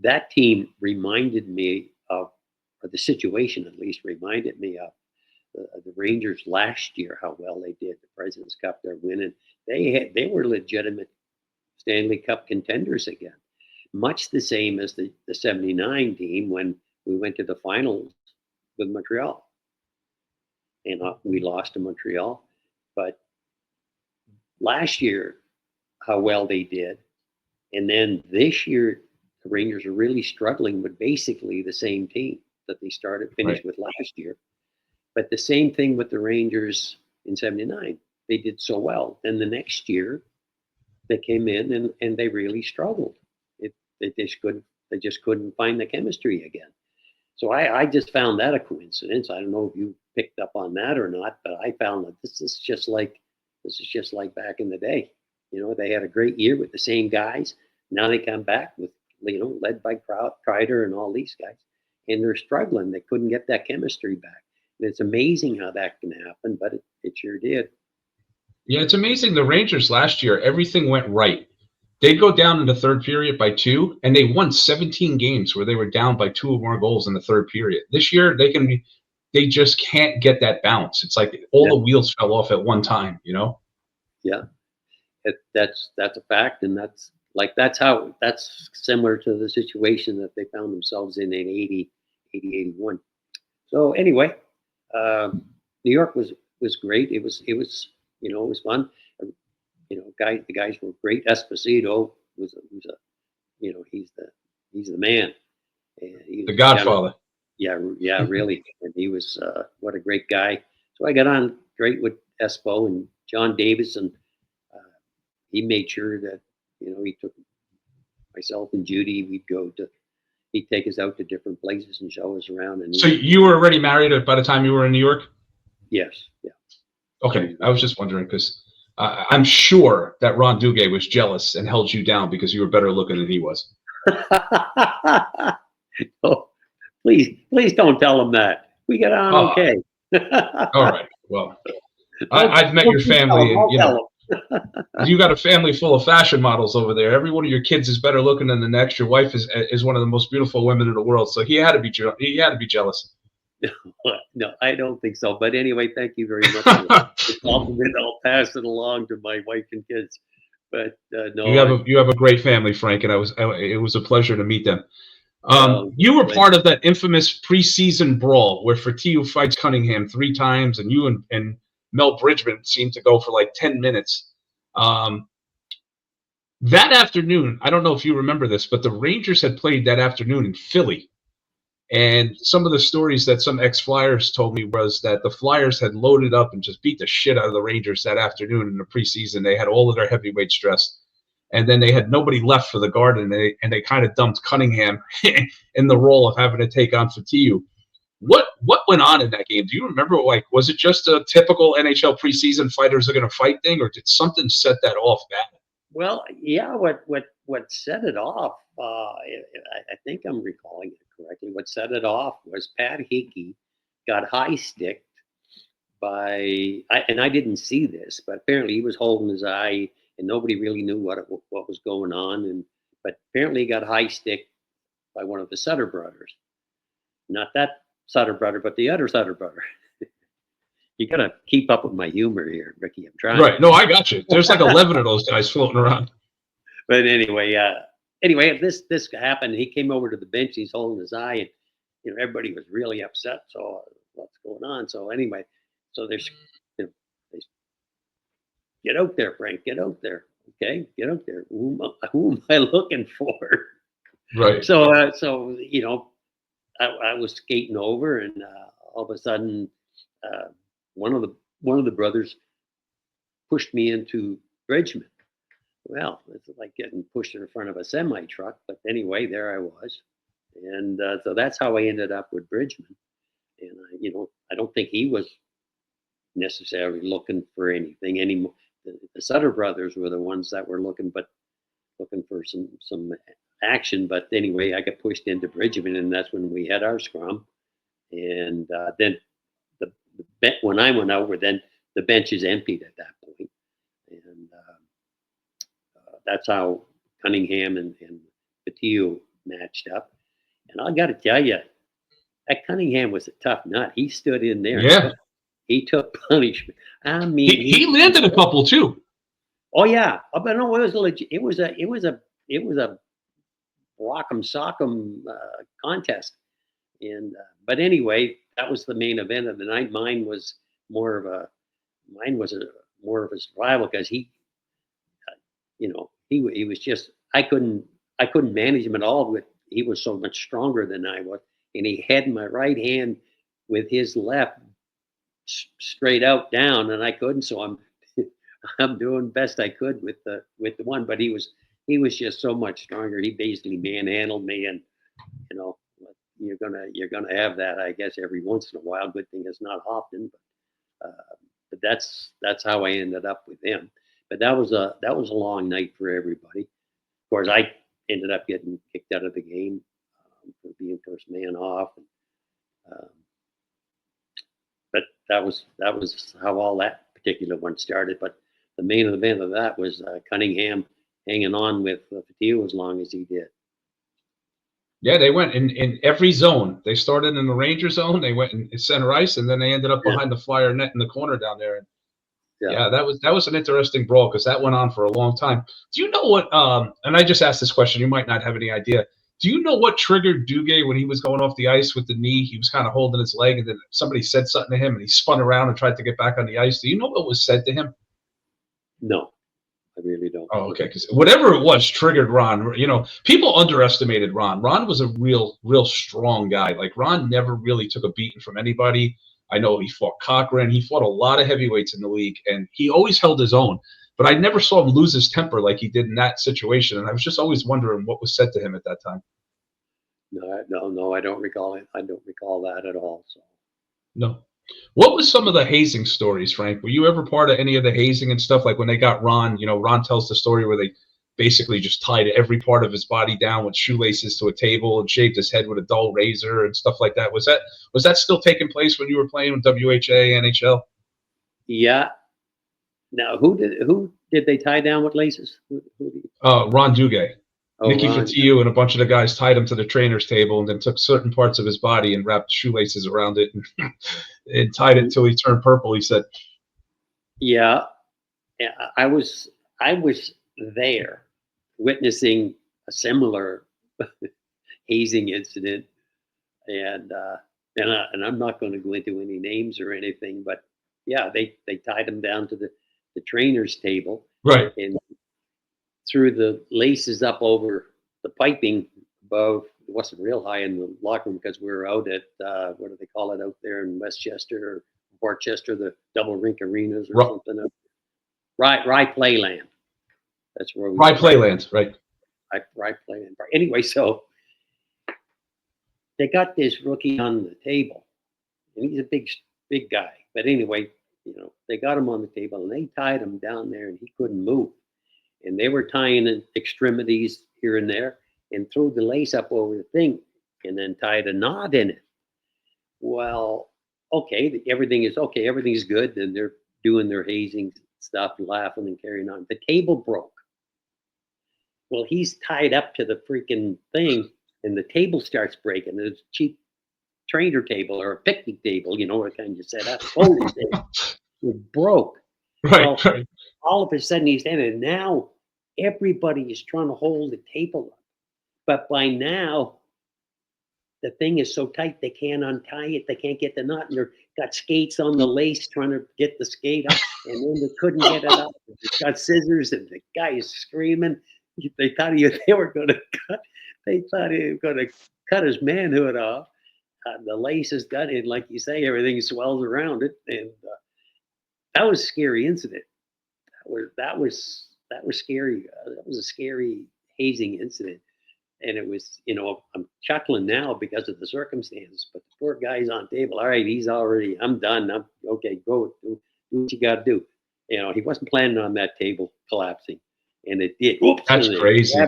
that team reminded me of, or the situation at least reminded me of the Rangers last year, how well they did. The President's Cup, they're winning. They were legitimate Stanley Cup contenders again, much the same as the '79 team when we went to the finals with Montreal. And we lost to Montreal. But last year, how well they did. And then this year, the Rangers are really struggling with basically the same team that they finished with last year. But the same thing with the Rangers in '79. They did so well. Then the next year, they came in and they really struggled. They just couldn't find the chemistry again. So I just found that a coincidence. I don't know if you picked up on that or not, but I found that this is just like back in the day. You know, they had a great year with the same guys. Now they come back with, you know, led by Kreider and all these guys, and they're struggling. They couldn't get that chemistry back. And it's amazing how that can happen, but it sure did. Yeah, it's amazing. The Rangers last year, everything went right. They'd go down in the third period by 2, and they won 17 games where they were down by 2 or more goals in the third period. This year, they just can't get that bounce. It's like all the wheels fell off at one time, you know? Yeah, that's a fact, and that's similar to the situation that they found themselves in 80, 81. So anyway, New York was great. It was you know, it was fun. You know, the guys were great. Esposito was a you know, he's the man. And he was The Godfather. Yeah, really. And he was what a great guy. So I got on great with Espo and John Davis, and he made sure that, you know, he took myself and Judy. He'd take us out to different places and show us around. And so you were already married by the time you were in New York? Yes. Yeah. Okay, I was just wondering because I'm sure that Ron Duguay was jealous and held you down because you were better looking than he was. Oh, please don't tell him that. We got on okay. All right. Well, I've met your family, and you know, you got a family full of fashion models over there. Every one of your kids is better looking than the next. Your wife is one of the most beautiful women in the world, so he had to be jealous. No, I don't think so. But anyway, thank you very much for the compliment. I'll pass it along to my wife and kids. But no, you have a great family, Frank, and it was a pleasure to meet them. You were part of that infamous preseason brawl where Fertiu fights Cunningham 3 times, and you and Mel Bridgman seemed to go for like 10 minutes. That afternoon, I don't know if you remember this, but the Rangers had played that afternoon in Philly. And some of the stories that some ex-Flyers told me was that the Flyers had loaded up and just beat the shit out of the Rangers that afternoon in the preseason. They had all of their heavyweights dressed. And then they had nobody left for the Garden, and they kind of dumped Cunningham in the role of having to take on Fertiu. What went on in that game? Do you remember? Like, was it just a typical NHL preseason fighters are going to fight thing, or did something set that off bad? Well, yeah. What set it off? I think I'm recalling it correctly. What set it off was Pat Hickey got high sticked by, and I didn't see this, but apparently he was holding his eye, and nobody really knew what was going on. But apparently he got high sticked by one of the Sutter brothers. Not that Sutter brother, but the other Sutter brother. You gotta keep up with my humor here, Ricky. I'm trying. Right. No, I got you. There's like 11 of those guys floating around. But anyway, this happened. He came over to the bench. He's holding his eye, and everybody was really upset. So what's going on? So anyway, so there's they, get out there, Frank. Get out there. Okay, get out there. Who am I looking for? Right. So I was skating over, and all of a sudden, one of the brothers pushed me into Bridgman. Well, it's like getting pushed in front of a semi truck. But anyway, there I was, and so that's how I ended up with Bridgman. And I don't think he was necessarily looking for anything anymore. The Sutter brothers were the ones that were looking for some action. But anyway, I got pushed into Bridgman, and that's when we had our scrum. And then when I went over, then the bench is emptied at that point. And that's how Cunningham and Patillo matched up. And I got to tell you, that Cunningham was a tough nut. He stood in there. Yeah. He took punishment. I mean, he landed a couple too. Oh yeah, but no, it was legit. It was a rock'em sock'em contest. And but anyway, that was the main event of the night. Mine was more of a survival, because he was just, I couldn't manage him at all. But he was so much stronger than I was, and he had my right hand with his left straight out down, and I couldn't. So I'm doing best I could with the one, but he was just so much stronger. He basically manhandled me, and you're gonna have that, I guess, every once in a while. Good thing it's not often, but that's how I ended up with him. But that was a long night for everybody. Of course, I ended up getting kicked out of the game for being first man off. But that was how all that particular one started. But the main event of that was Cunningham hanging on with Patillo as long as he did. Yeah, they went in every zone. They started in the Ranger zone. They went in center ice, and then they ended up behind the Flyer net in the corner down there. And yeah, that was an interesting brawl, because that went on for a long time. Do you know what? And I just asked this question. You might not have any idea. Do you know what triggered Duguay when he was going off the ice with the knee? He was kind of holding his leg, and then somebody said something to him, and he spun around and tried to get back on the ice. Do you know what was said to him? No, I really don't. Oh, okay. Because whatever it was triggered Ron. People underestimated Ron. Ron was a real strong guy. Like, Ron never really took a beating from anybody. I know he fought Cochran. He fought a lot of heavyweights in the league, and he always held his own. But I never saw him lose his temper like he did in that situation. And I was just always wondering what was said to him at that time. No, I don't recall it. I don't recall that at all. So. No. What was some of the hazing stories, Frank? Were you ever part of any of the hazing and stuff? Like when they got Ron, Ron tells the story where they basically just tied every part of his body down with shoelaces to a table and shaved his head with a dull razor and stuff like that. Was that still taking place when you were playing with WHA, NHL? Yeah. Now, who did they tie down with laces? Ron Duguay. Oh, Nicky Ron. Fatiu and a bunch of the guys tied him to the trainer's table, and then took certain parts of his body and wrapped shoelaces around it and tied it until he turned purple, he said. Yeah. I was there witnessing a similar hazing incident, and I'm not going to go into any names or anything, but yeah, they tied him down to the trainer's table, right, and threw the laces up over the piping above. It wasn't real high in the locker room, because we were out at what do they call it out there in Westchester or Portchester, the double rink arenas or something. Rye Playland. That's where we. Rye Playland, right? Rye Playland. Anyway, so they got this rookie on the table, and he's a big guy. But anyway, they got him on the table, and they tied him down there, and he couldn't move. And they were tying in extremities here and there, and threw the lace up over the thing, and then tied a knot in it. Well, okay, everything's good, and they're doing their hazing stuff, laughing and carrying on. The table broke. Well, he's tied up to the freaking thing, and the table starts breaking. It's a cheap trainer table or a picnic table, what kind you set up. Holy thing. It broke. Right. All of a sudden he's in it. Now everybody is trying to hold the table up. But by now, the thing is so tight they can't untie it. They can't get the nut, and they've got skates on the lace trying to get the skate up, and then they couldn't get it up. They've got scissors, and the guy is screaming. They thought they were going to cut. They thought he was going to cut his manhood off. The lace is done, and like you say, everything swells around it, and that was a scary incident. That was scary. That was a scary hazing incident. And it was, I'm chuckling now because of the circumstance, but the poor guy's on table. All right, I'm done. Okay, go do what you got to do. He wasn't planning on that table collapsing, and it did. Oops, That's crazy.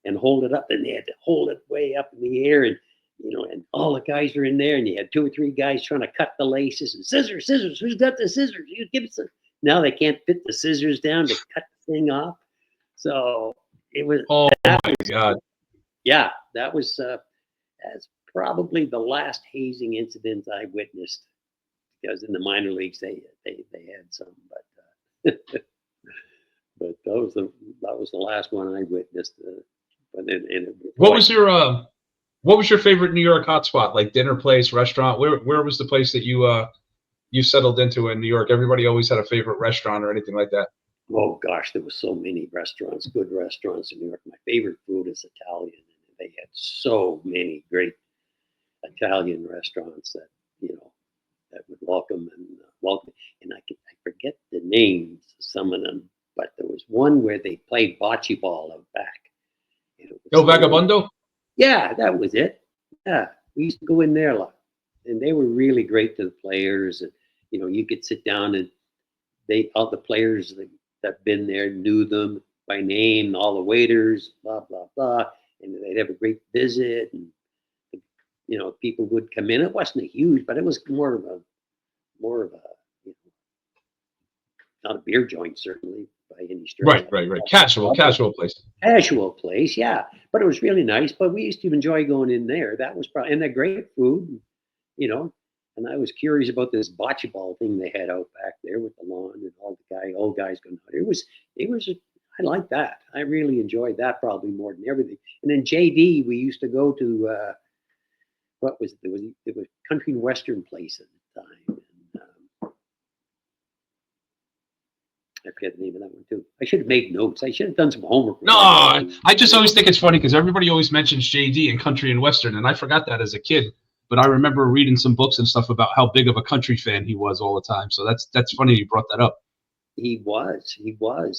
And hold it up, and they had to hold it way up in the air, and and all the guys are in there, and you had 2 or 3 guys trying to cut the laces, and scissors, who's got the scissors? You give it some. Now they can't fit the scissors down to cut the thing off. So it was. Oh my God. Yeah, that was that's probably the last hazing incident I witnessed, because in the minor leagues they had some, but but that was the last one I witnessed. What was your favorite New York hotspot? Like dinner place, restaurant? Where was the place that you settled into in New York? Everybody always had a favorite restaurant or anything like that. Oh gosh, there was so many restaurants, good restaurants in New York. My favorite food is Italian. They had so many great Italian restaurants that that would welcome. And I forget the names of some of them, but there was one where they played bocce ball out back. Vagabondo? Yeah, that was it. Yeah, we used to go in there a lot, and they were really great to the players. And you could sit down, and all the players that been there knew them by name, all the waiters, blah blah blah. And they'd have a great visit, and people would come in. It wasn't a huge, but it was more of a not a beer joint, certainly by any stretch. Right. Casual place. Casual place, yeah. But it was really nice. But we used to enjoy going in there. That was probably, and the great food, And I was curious about this bocce ball thing they had out back there with the lawn and all the old guys going out. It was. I liked that. I really enjoyed that probably more than everything. And then JD, we used to go to what was it? It was country and western place at the time. And, I forget the name of that one too. I should have made notes. I should have done some homework. No, I just always think it's funny because everybody always mentions JD and country and western, and I forgot that as a kid. But I remember reading some books and stuff about how big of a country fan he was all the time. So that's funny you brought that up. He was,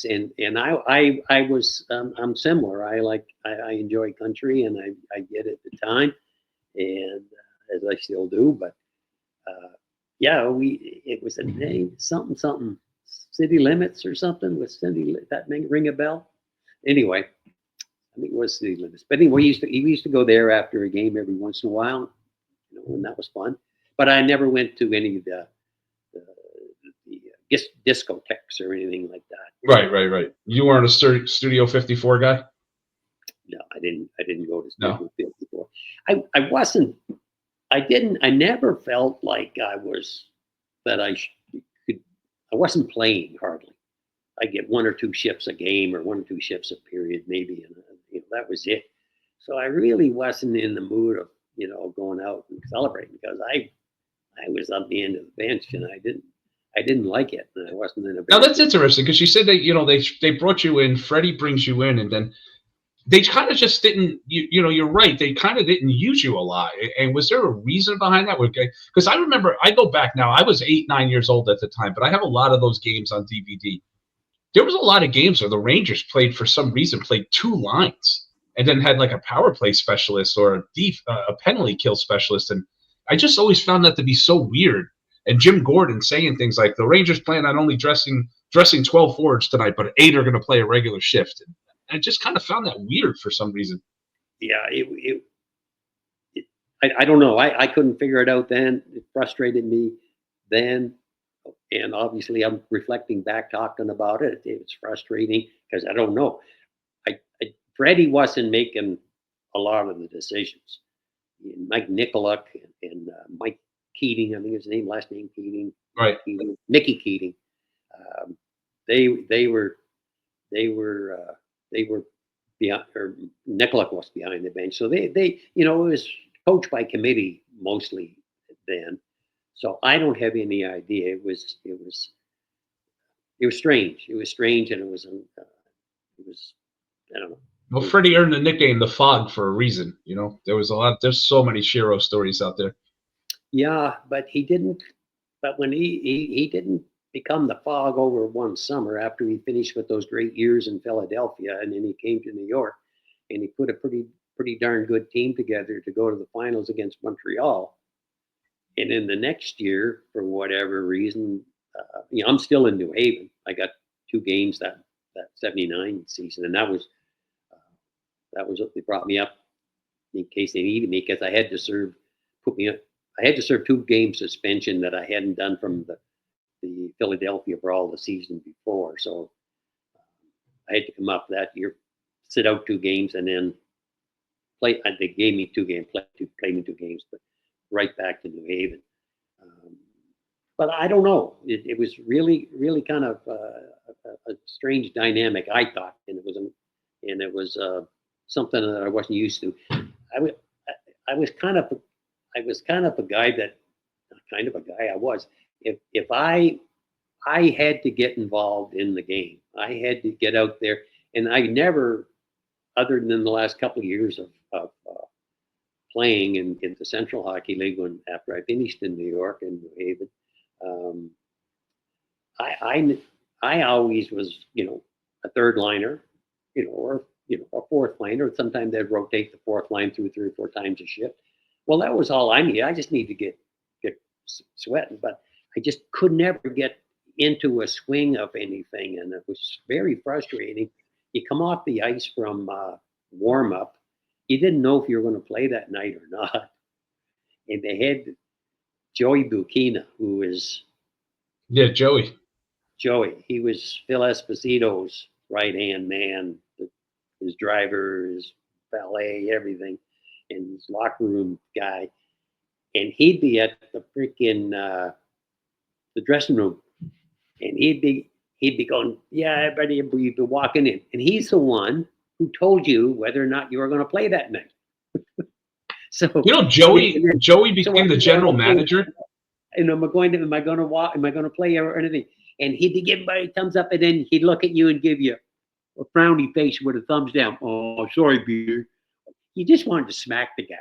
and I was. I'm similar. I enjoy country, and I get it at the time, and as I still do. But yeah, it was a name something City Limits or something with Cindy. That ring a bell. Anyway, I think it was City Limits. But anyway, we used to go there after a game every once in a while, and that was fun. But I never went to any of the discotheques or anything like that. Right. You weren't a Studio 54 guy? No, I didn't go to Studio 54. I wasn't. I never felt like I was that I could. I wasn't playing hardly. I get 1 or 2 shifts a game or 1 or 2 shifts a period, maybe, and that was it. So I really wasn't in the mood of going out and celebrating because I was on the end of the bench and I didn't like it, and I wasn't in a. Now that's interesting because you said that they brought you in. Freddie brings you in, and then they kind of just didn't. You're right. They kind of didn't use you a lot. And was there a reason behind that? Because I remember, I go back now. I was 8, 9 years old at the time, but I have a lot of those games on DVD. There was a lot of games where the Rangers played 2 lines, and then had like a power play specialist or a penalty kill specialist, and I just always found that to be so weird. And Jim Gordon saying things like the Rangers plan on only dressing 12 forwards tonight, but 8 are going to play a regular shift. And I just kind of found that weird for some reason. Yeah, I don't know. I couldn't figure it out then. It frustrated me then. And obviously I'm reflecting back, talking about it. It's frustrating because I don't know. Freddie wasn't making a lot of the decisions. Mike Nicoluk and Mike Keating, I think his last name Keating, right? Mickey Keating. They were behind, or Nicola was behind the bench. So they it was coached by committee mostly then. So I don't have any idea. It was strange. It was strange, and it was I don't know. Well, Freddie earned the nickname the Fog for a reason. There's so many Shiro stories out there. Yeah, but he didn't. But when he didn't become the Fog over one summer after he finished with those great years in Philadelphia, and then he came to New York, and he put a pretty darn good team together to go to the finals against Montreal. And then the next year, for whatever reason, I'm still in New Haven. I got 2 games that '79 season, and that was what they brought me up in case they needed me, because I had to serve 2-game suspension that I hadn't done from the Philadelphia Brawl the season before. So I had to come up that year, sit out 2 games, and then play. They gave me 2 games, play me 2 games, but right back to New Haven. But I don't know. It was really, really kind of a strange dynamic, I thought, and it was something that I wasn't used to. I was kind of a guy that, not kind of a guy, I was. If I had to get involved in the game, I had to get out there, and I never, other than the last couple of years of playing in the Central Hockey League after I finished in New York and New Haven, I always was, a third liner, or a fourth liner. Sometimes they'd rotate the fourth line through 3 or 4 times a shift. Well, that was all I needed. I just need to get sweating, but I just could never get into a swing of anything, and it was very frustrating. You come off the ice from warm up, you didn't know if you were going to play that night or not, and they had Joey Buchanan, who is Joey. He was Phil Esposito's right-hand man, his driver, his valet, everything, and his locker room guy. And he'd be at the freaking the dressing room, and he'd be going, "Yeah, everybody be walking in," and he's the one who told you whether or not you were going to play that night. So Joey became the general manager. And am I going to walk? Am I going to play or anything? And he'd be giving everybody a thumbs up, and then he'd look at you and give you a frowny face with a thumbs down. "Oh, sorry, Peter." You just wanted to smack the guy.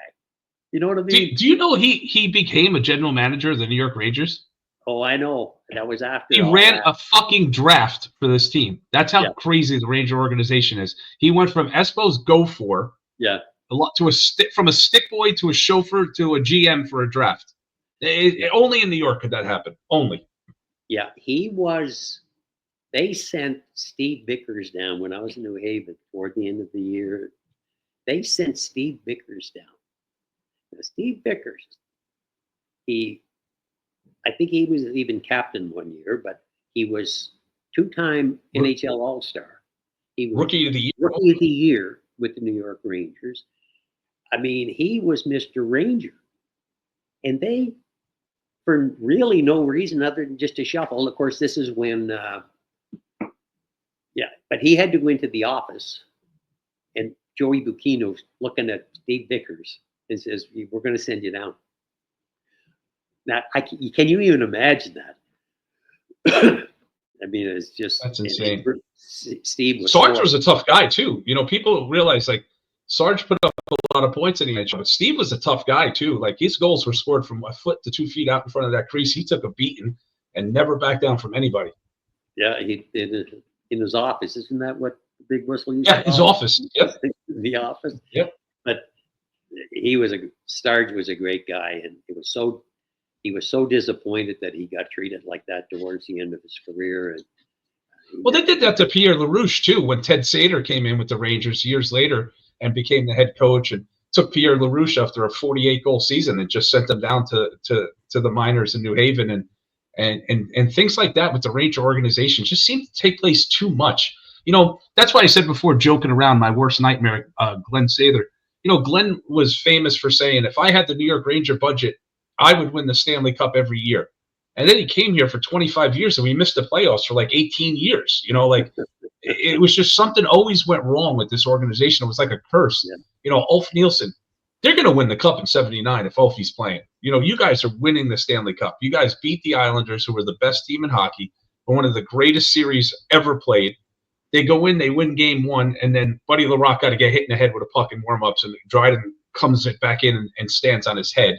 You know what I mean? Do you know he became a general manager of the New York Rangers? Oh, I know. That was after he ran a fucking draft for this team. That's how crazy the Ranger organization is. He went from Espo's go for to from a stick boy to a chauffeur to a GM for a draft. Only in New York could that happen. Only. Yeah, he was. They sent Steve Vickers down when I was in New Haven toward the end of the year. They sent Steve Vickers down. Now, Steve Vickers, I think he was even captain one year, but he was 2-time NHL All-Star. He was Rookie of the Year. Rookie of the Year with the New York Rangers. I mean, he was Mr. Ranger. And they, for really no reason other than just a shuffle, of course, this is when, but he had to go into the office, and Joey Buchanan looking at Steve Vickers and says, "We're going to send you down." Now, can you even imagine that? I mean, it's just, that's insane. Steve was Sarge was a tough guy too. People realize like Sarge put up a lot of points in the NHL, but Steve was a tough guy too. Like his goals were scored from 1 foot to 2 feet out in front of that crease. He took a beating and never backed down from anybody. Yeah, he did in his office. Isn't that what the big whistle used to call his office. Yep. The office. Yep. But Sarge was a great guy, and he was so disappointed that he got treated like that towards the end of his career. And well, they did that to Pierre LaRouche too when Ted Sater came in with the Rangers years later and became the head coach and took Pierre LaRouche after a 48-goal season and just sent them down to the minors in New Haven and things like that with the Ranger organization just seemed to take place too much. That's why I said before, joking around, my worst nightmare, Glenn Sather. Glenn was famous for saying, if I had the New York Ranger budget, I would win the Stanley Cup every year. And then he came here for 25 years and we missed the playoffs for like 18 years. it was just something always went wrong with this organization. It was like a curse. Yeah. You know, Ulf Nielsen, they're going to win the cup in '79 if Ulfie's playing. You know, you guys are winning the Stanley Cup. You guys beat the Islanders, who were the best team in hockey, or one of the greatest series ever played. They go in, they win game one, and then Buddy LaRock got to get hit in the head with a puck in warm-ups, and Dryden comes it back in and stands on his head.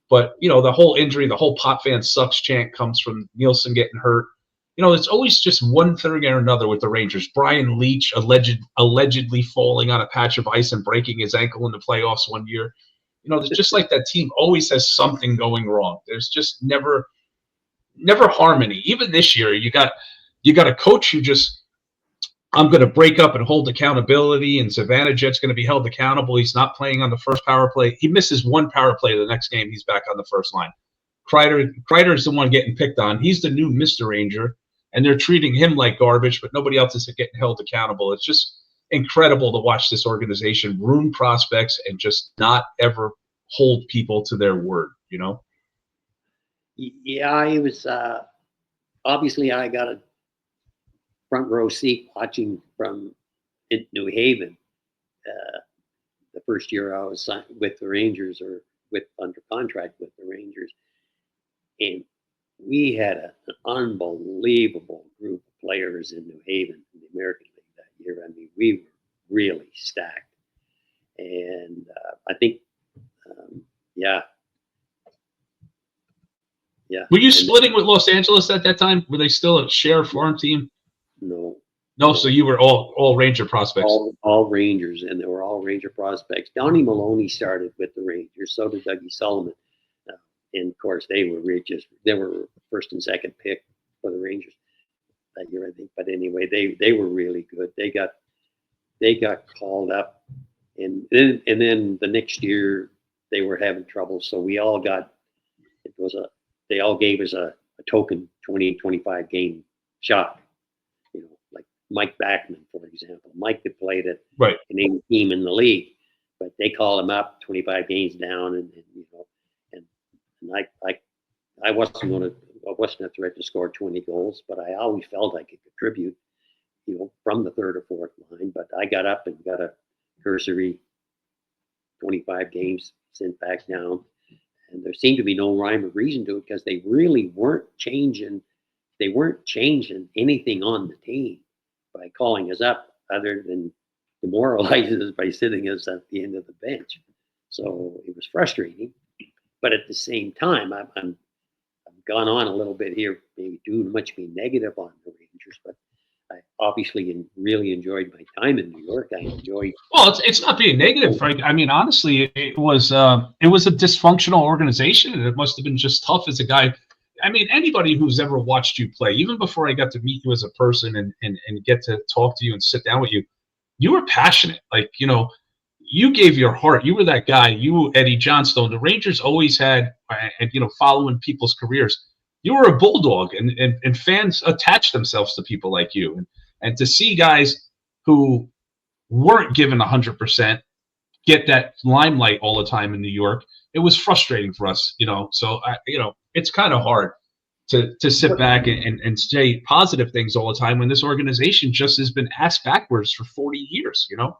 But, you know, the whole injury, the whole Pot fan sucks chant comes from Nielsen getting hurt. You know, it's always just one thing or another with the Rangers. Brian Leach allegedly falling on a patch of ice and breaking his ankle in the playoffs one year. You know, it's just like that team always has something going wrong. There's just never harmony. Even this year, you got a coach who just, I'm going to break up and hold accountability, and Savannah Jet's going to be held accountable. He's not playing on the first power play. He misses one power play the next game. He's back on the first line. Kreider is the one getting picked on. He's the new Mr. Ranger, and they're treating him like garbage, but nobody else is getting held accountable. It's just incredible to watch this organization ruin prospects and just not ever hold people to their word, you know? Yeah, it was obviously I got a front row seat watching from New Haven. The first year I was with the Rangers, or under contract with the Rangers, and we had an unbelievable group of players in New Haven in the American League that year. I mean, we were really stacked, and I think, yeah. Were you splitting with Los Angeles at that time? Were they still a share farm team? No, so you were all Ranger prospects. All Rangers, and they were all Ranger prospects. Donnie Maloney started with the Rangers, so did Dougie Sullivan. And of course, they were first and second pick for the Rangers that year, I think. But anyway, they were really good. They got called up, and then the next year they were having trouble, so they all gave us a token 20, 25 game shot. You know, like Mike Backman, for example. Mike had played at an team in the league, but they called him up 25 games down, and you know, and I wasn't a threat to score 20 goals, but I always felt I could contribute, you know, from the third or fourth line. But I got up and got a cursory 25 games sent back down, and there seemed to be no rhyme or reason to it, because they really weren't changing. They weren't changing anything on the team by calling us up, other than demoralizing us by sitting us at the end of the bench. So it was frustrating. But at the same time, I've gone on a little bit here, maybe too much being negative on the Rangers, but I obviously really enjoyed my time in New York. I enjoyed. Well, it's not being negative, Frank. I mean, honestly, it was a dysfunctional organization, and it must have been just tough as a guy. I mean, anybody who's ever watched you play, even before I got to meet you as a person and get to talk to you and sit down with you, you were passionate. Like, you know, you gave your heart. You were that guy. You, Eddie Johnstone. The Rangers always had, and you know, following people's careers. You were a bulldog, and fans attached themselves to people like you. And to see guys who weren't given 100% get that limelight all the time in New York, it was frustrating for us, you know. So, you know, it's kind of hard to sit back and say positive things all the time when this organization just has been ass backwards for 40 years, you know.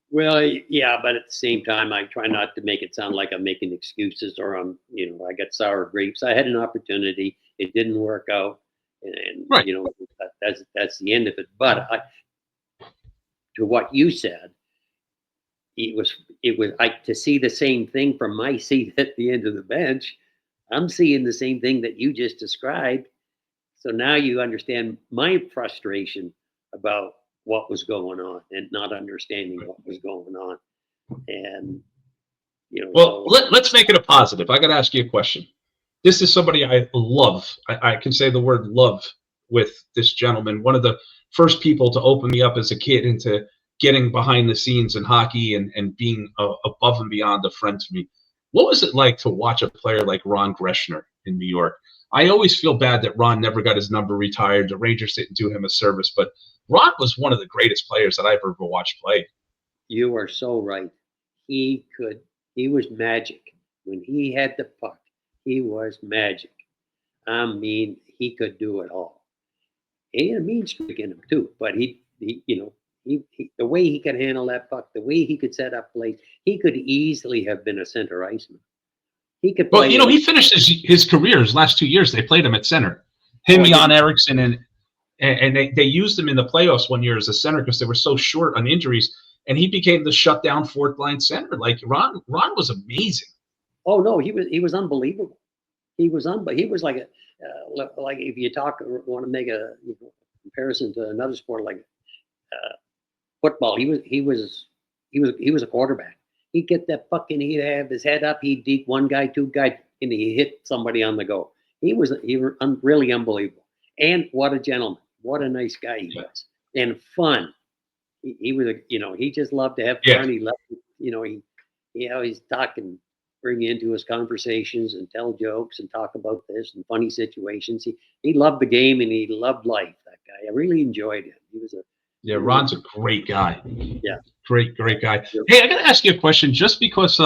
Well, yeah, but at the same time, I try not to make it sound like I'm making excuses, or you know, I got sour grapes. I had an opportunity, it didn't work out, and you know, that's the end of it. But to what you said, it was to see the same thing from my seat at the end of the bench. I'm seeing the same thing that you just described. So now you understand my frustration about what was going on and not understanding what was going on. And, you know. Well, let's make it a positive. I got to ask you a question. This is somebody I love. I can say the word love with this gentleman. One of the first people to open me up as a kid into getting behind the scenes in hockey and being above and beyond a friend to me. What was it like to watch a player like Ron Greschner in New York? I always feel bad that Ron never got his number retired. The Rangers didn't do him a service, but Ron was one of the greatest players that I've ever watched play. You are so right. He was magic. When he had the puck, he was magic. I mean, he could do it all. He had a mean streak in him too, but he the way he could handle that puck, the way he could set up plays, he could easily have been a center iceman. He could Well, play. he finished his career, his last 2 years, they played him at center. Him, Jan Eriksson, and they used him in the playoffs one year as a center because they were so short on injuries, and he became the shutdown fourth line center. Like Ron was amazing. Oh no, he was unbelievable. He was like like if you want to make a comparison to another sport like football, he was a quarterback. He'd get that puck and he'd have his head up, he'd deke one guy, two guys, and he hit somebody on the go. He was really unbelievable. And what a gentleman. What a nice guy he was. And fun. He was he just loved to have fun. He loved he always talk and bring you into his conversations and tell jokes and talk about this and funny situations. He loved the game and he loved life, that guy. I really enjoyed him. He was Ron's a great guy. Yeah. Great guy. Hey, I got to ask you a question just because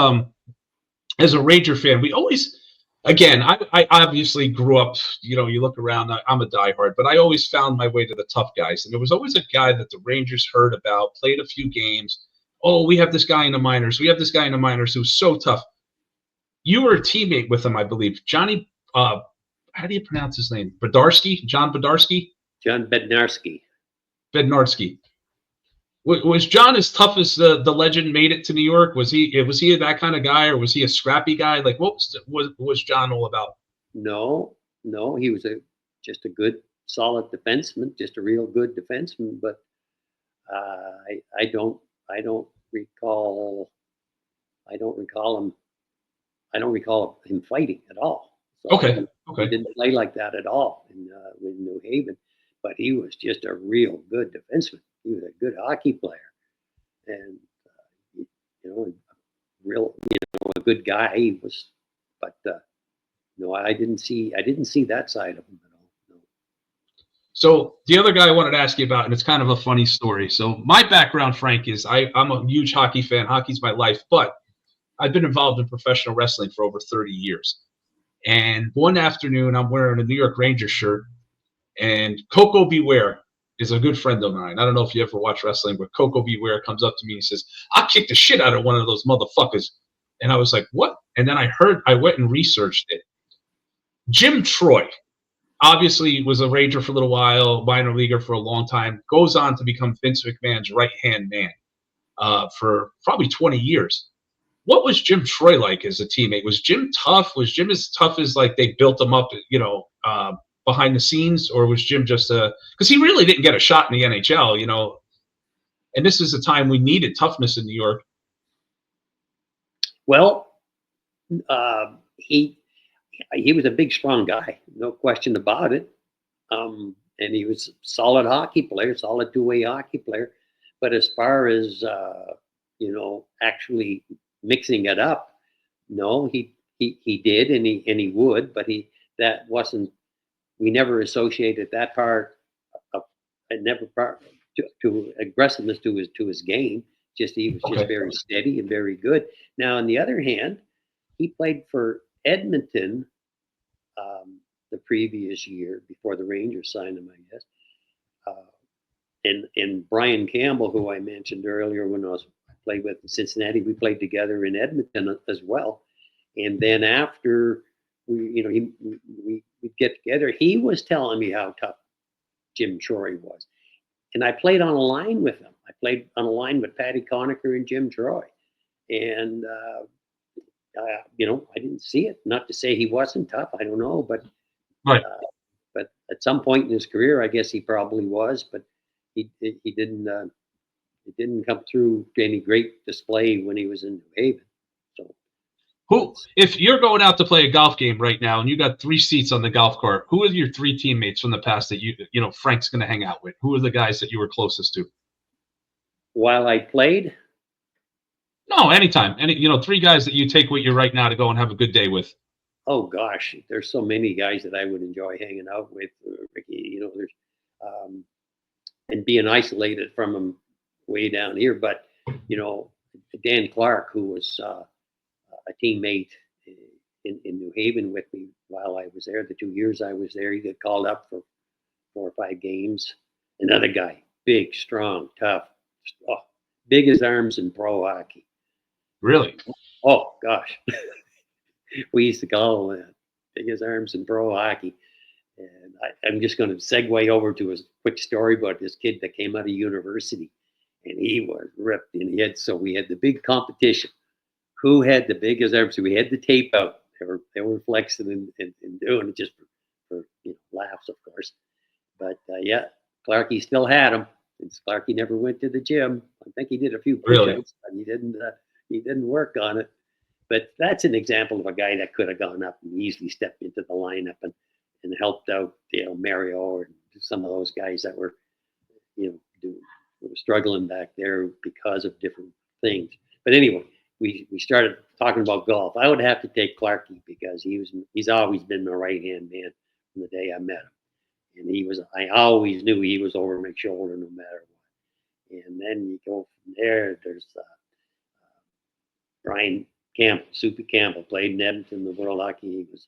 as a Ranger fan, we always, again, I obviously grew up, you look around, I'm a diehard, but I always found my way to the tough guys. And there was always a guy that the Rangers heard about, played a few games. Oh, we have this guy in the minors. We have this guy in the minors who's so tough. You were a teammate with him, I believe. Johnny, how do you pronounce his name? Bedarski? John Bedarski? John Bednarski. Bednarski. Was John as tough as the legend made it to New York? Was he that kind of guy, or was he a scrappy guy? Like, what was John all about? No, he was just a good, solid defenseman, just a real good defenseman. But I don't recall him fighting at all. So Okay. He didn't play like that at all in New Haven. But he was just a real good defenseman. He was a good hockey player, and a good guy. He was, but no, I didn't see that side of him at all. No. So the other guy I wanted to ask you about, and it's kind of a funny story. So my background, Frank, is I'm a huge hockey fan. Hockey's my life, but I've been involved in professional wrestling for over 30 years. And one afternoon, I'm wearing a New York Rangers shirt, and Coco Beware is a good friend of mine. I don't know if you ever watch wrestling, but Coco Beware comes up to me and says, "I'll kick the shit out of one of those motherfuckers." And I was like, "What?" And then I went and researched it. Jim Troy, obviously was a Ranger for a little while, minor leaguer for a long time, goes on to become Vince McMahon's right-hand man for probably 20 years. What was Jim Troy like as a teammate? Was Jim tough? Was Jim as tough as like they built him up, behind the scenes, or was Jim just because he really didn't get a shot in the NHL, and this is a time we needed toughness in New York. Well, he was a big, strong guy, no question about it. And he was a solid hockey player, solid two-way hockey player. But as far as actually mixing it up, no, he did, and he would, but that wasn't. We never associated that part of, and never part to aggressiveness to his game. He was just very steady and very good. Now, on the other hand, he played for Edmonton the previous year before the Rangers signed him, I guess. And Brian Campbell, who I mentioned earlier, when I played with Cincinnati, we played together in Edmonton as well. And then after we'd get together, he was telling me how tough Jim Troy was. And I played on a line with him. I played on a line with Patty Conacher and Jim Troy. And, I didn't see it. Not to say he wasn't tough. I don't know. But but at some point in his career, I guess he probably was. But he didn't it didn't come through to any great display when he was in New Haven. So, if you're going out to play a golf game right now and you got 3 seats on the golf cart, who are your 3 teammates from the past that Frank's going to hang out with? Who are the guys that you were closest to? While I played? No, anytime. 3 guys that you take with you right now to go and have a good day with. Oh gosh, there's so many guys that I would enjoy hanging out with, Ricky. There's and being isolated from them way down here. But Dan Clark, who was a teammate in New Haven with me while I was there, the 2 years I was there, he got called up for 4 or 5 games. Another guy, big, strong, tough, oh, big as arms in pro hockey. Really? Oh gosh, we used to call him big as arms in pro hockey. And I'm just going to segue over to a quick story about this kid that came out of university, and he was ripped in the head. So we had the big competition. Who had the biggest arms? So we had the tape out. They were flexing and doing it just for laughs, of course. But yeah, Clarkie still had him. And Clarkie never went to the gym. I think he did a few push-ups, Really? but he didn't work on it. But that's an example of a guy that could have gone up and easily stepped into the lineup and helped out, Mario or some of those guys that were, struggling back there because of different things. But anyway, we started talking about golf. I would have to take Clarkie because he's always been my right hand man from the day I met him, and I always knew he was over my shoulder no matter what. And then you go from there. There's Brian Campbell, Soupy Campbell, played in Edmonton, the World Hockey. He was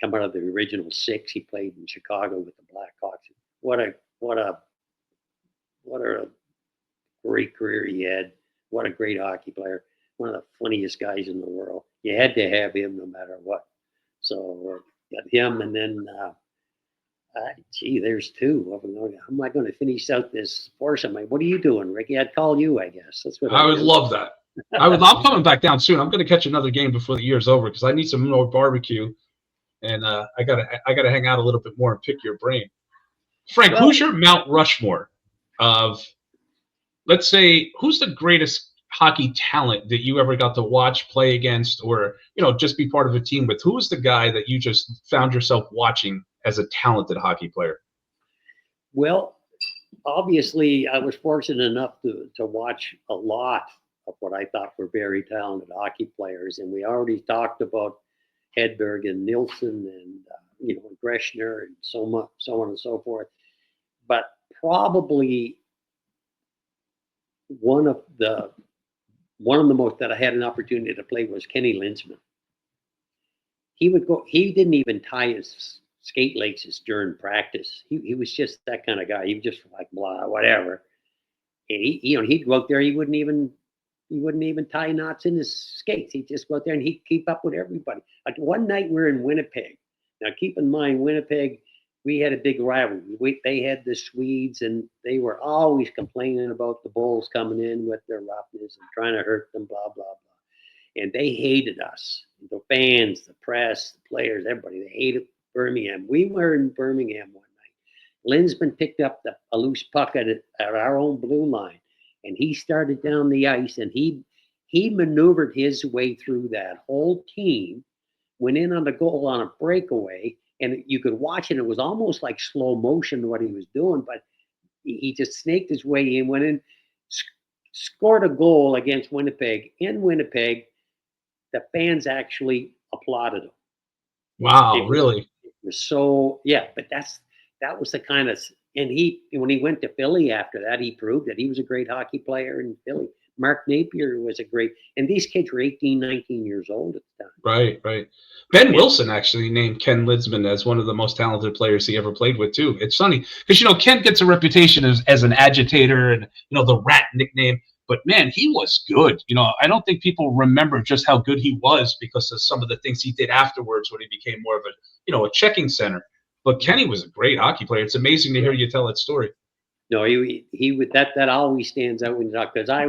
come out of the original six. He played in Chicago with the Blackhawks. What a great career he had. What a great hockey player. One of the funniest guys in the world. You had to have him no matter what. So got him, and then there's two. How am I going to finish out this portion? What are you doing, Ricky? I'd call you, I guess. That's what I would love that. I'm coming back down soon. I'm going to catch another game before the year's over because I need some more barbecue. And I gotta hang out a little bit more and pick your brain. Frank, who's your Mount Rushmore of, let's say, who's the greatest hockey talent that you ever got to watch, play against, or just be part of a team with? Who was the guy that you just found yourself watching as a talented hockey player? Well, obviously, I was fortunate enough to watch a lot of what I thought were very talented hockey players, and we already talked about Hedberg and Nilsson and Greschner and so on and so forth. But probably one of the most that I had an opportunity to play was Kenny Linsman. He would go. He didn't even tie his skate laces during practice. He was just that kind of guy. He was just like blah whatever. And he'd go out there. He wouldn't even tie knots in his skates. He'd just go out there and he'd keep up with everybody. One night we were in Winnipeg. Now, keep in mind, Winnipeg, we had a big rivalry. They had the Swedes, and they were always complaining about the Bulls coming in with their roughness and trying to hurt them, blah, blah, blah. And they hated us. The fans, the press, the players, everybody. They hated Birmingham. We were in Birmingham one night. Linsman picked up a loose puck at our own blue line. And he started down the ice, and he maneuvered his way through that whole team, went in on the goal on a breakaway, and you could watch it. It was almost like slow motion what he was doing, but he just snaked his way in, went in, scored a goal against Winnipeg. In Winnipeg, the fans actually applauded him. Wow, really? It was so, yeah, but that was the kind of. And when he went to Philly after that, he proved that he was a great hockey player in Philly. Mark Napier was and these kids were 18, 19 years old at the time. Right. Ben Wilson actually named Ken Linsman as one of the most talented players he ever played with, too. It's funny because, Ken gets a reputation as an agitator and, the rat nickname. But, man, he was good. I don't think people remember just how good he was because of some of the things he did afterwards when he became more of a checking center. But Kenny was a great hockey player. It's amazing to hear you tell that story. No, he would that always stands out when you talk because I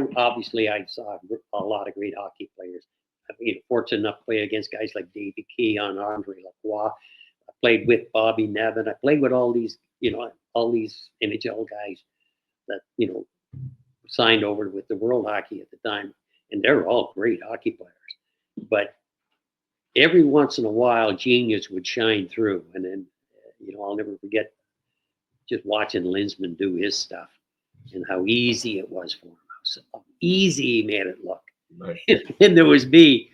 saw a lot of great hockey players. I've been fortunate enough to play against guys like David Keon, Andre Lacroix. I played with Bobby Nevin. I played with all these NHL guys that signed over with the World Hockey at the time, and they were all great hockey players. But every once in a while, genius would shine through, and then. I'll never forget just watching Linsman do his stuff and how easy it was for him. How easy he made it look. Right. And there was me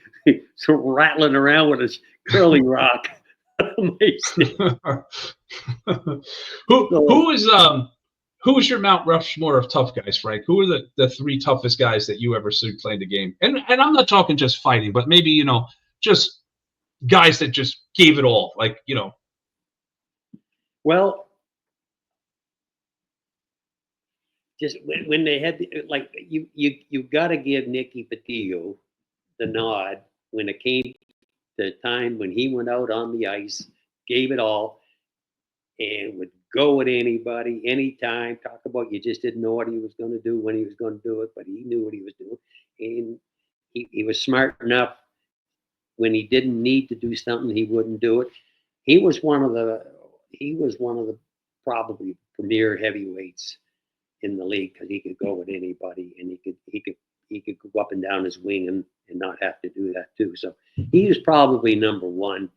sort of rattling around with his curling rock. Who is your Mount Rushmore of tough guys, Frank? Who are the three toughest guys that you ever seen playing the game? And I'm not talking just fighting, but maybe just guys that just gave it all, like Well, just when they had like you got to give Nicky Patillo the nod when it came the time when he went out on the ice, gave it all, and would go at anybody, anytime. Talk about you just didn't know what he was going to do when he was going to do it, but he knew what he was doing, and he was smart enough when he didn't need to do something, he wouldn't do it. He was one of the probably premier heavyweights in the league because he could go with anybody and he could go up and down his wing and not have to do that too. So he was probably number one.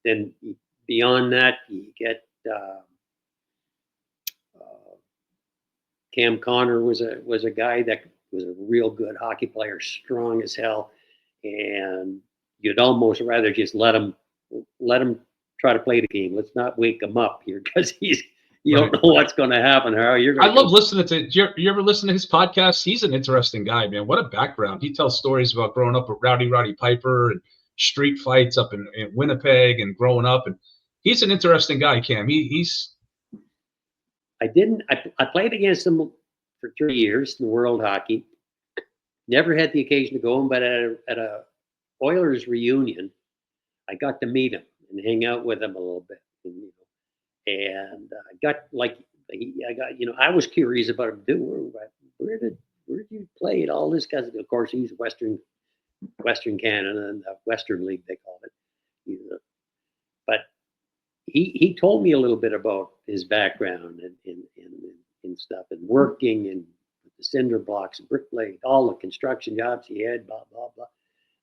Then beyond that, you get Cam Connor was a guy that was a real good hockey player, strong as hell, and you'd almost rather just let him try to play the game. Let's not wake him up here because you don't know what's going to happen. How you're going? I love listening to. You ever listen to his podcast? He's an interesting guy, man. What a background! He tells stories about growing up with Roddy Piper and street fights up in Winnipeg and growing up, and he's an interesting guy, Cam. He's. I played against him for 3 years in World Hockey. Never had the occasion to go in, but at a Oilers reunion, I got to meet him and hang out with him a little bit. And I got I was curious about him too. Where did you play at all this? Because of course he's Western Canada and the Western League they call it. But he told me a little bit about his background and stuff and working and the cinder blocks, bricklaying, all the construction jobs he had, blah blah blah.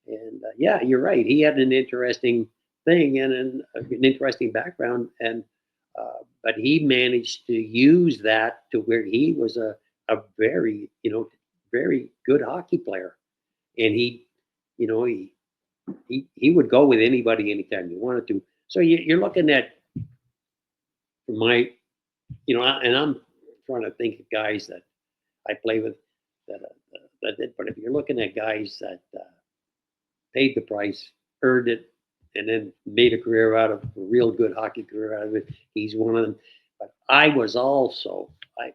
And yeah, you're right. He had an interesting thing and an interesting background, and but he managed to use that to where he was a very very good hockey player, and he would go with anybody anytime he wanted to. So you're looking at my, and I'm trying to think of guys that I play with that did. But if you're looking at guys that paid the price, earned it, and then made a career out of a real good hockey career out of it, he's one of them. But I was also my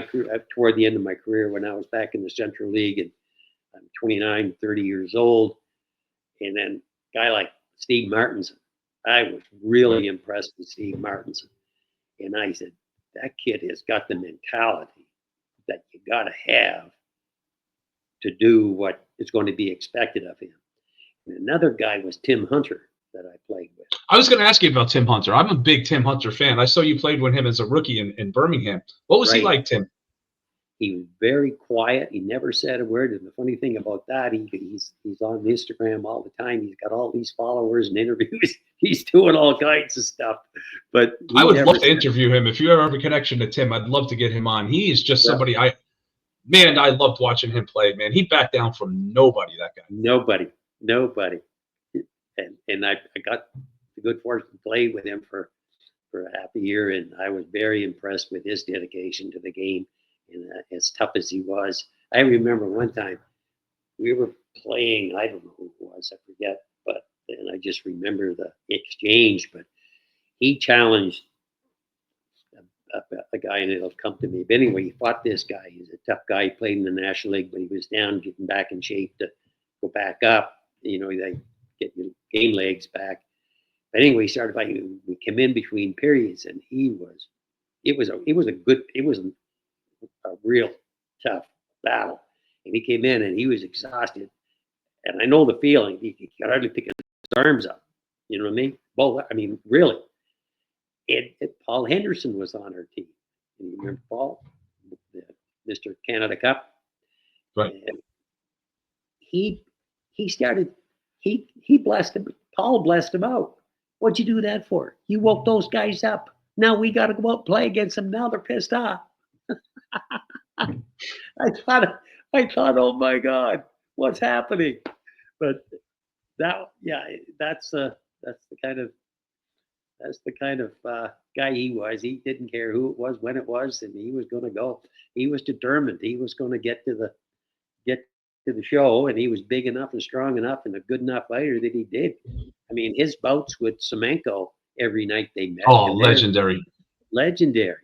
career toward the end of my career when I was back in the Central League and I'm 29, 30 years old, and then a guy like Steve Martinson, I was really impressed with Steve Martinson, and I said that kid has got the mentality that you got to have to do what is going to be expected of him. And another guy was Tim Hunter that I played with. I was going to ask you about Tim Hunter. I'm a big Tim Hunter fan. I saw you played with him as a rookie in Birmingham. What was he like, Tim? He was very quiet. He never said a word. And the funny thing about that, he's on Instagram all the time. He's got all these followers and interviews. He's doing all kinds of stuff. But I would love to interview him. If you ever have a connection to Tim, I'd love to get him on. He is just somebody I loved watching him play, man. He backed down from nobody, that guy. Nobody. And I got the good fortune to play with him for half a year, and I was very impressed with his dedication to the game. And as tough as he was, I remember one time we were playing, I don't know who it was, I forget, and I just remember the exchange, but he challenged a guy, and it'll come to me. But anyway, he fought this guy. He's a tough guy. He played in the National League, but he was down, getting back in shape to go back up. They get your game legs back. But anyway, he started fighting. We came in between periods, and it was a real tough battle. And he came in and he was exhausted. And I know the feeling. He could hardly pick his arms up. You know what I mean? Well, I mean, really. And Paul Henderson was on our team. And you remember Paul? Mr. Canada Cup. Right. And he blessed him. Paul blessed him out. What'd you do that for? You woke those guys up. Now we got to go out and play against them. Now they're pissed off. I thought, oh my God, what's happening? But that's the kind of guy he was. He didn't care who it was, when it was, and he was going to go. He was determined. He was going to get to the show, and he was big enough and strong enough and a good enough fighter that he did. I mean, his bouts with Semenko every night they met. Oh, legendary. Legendary.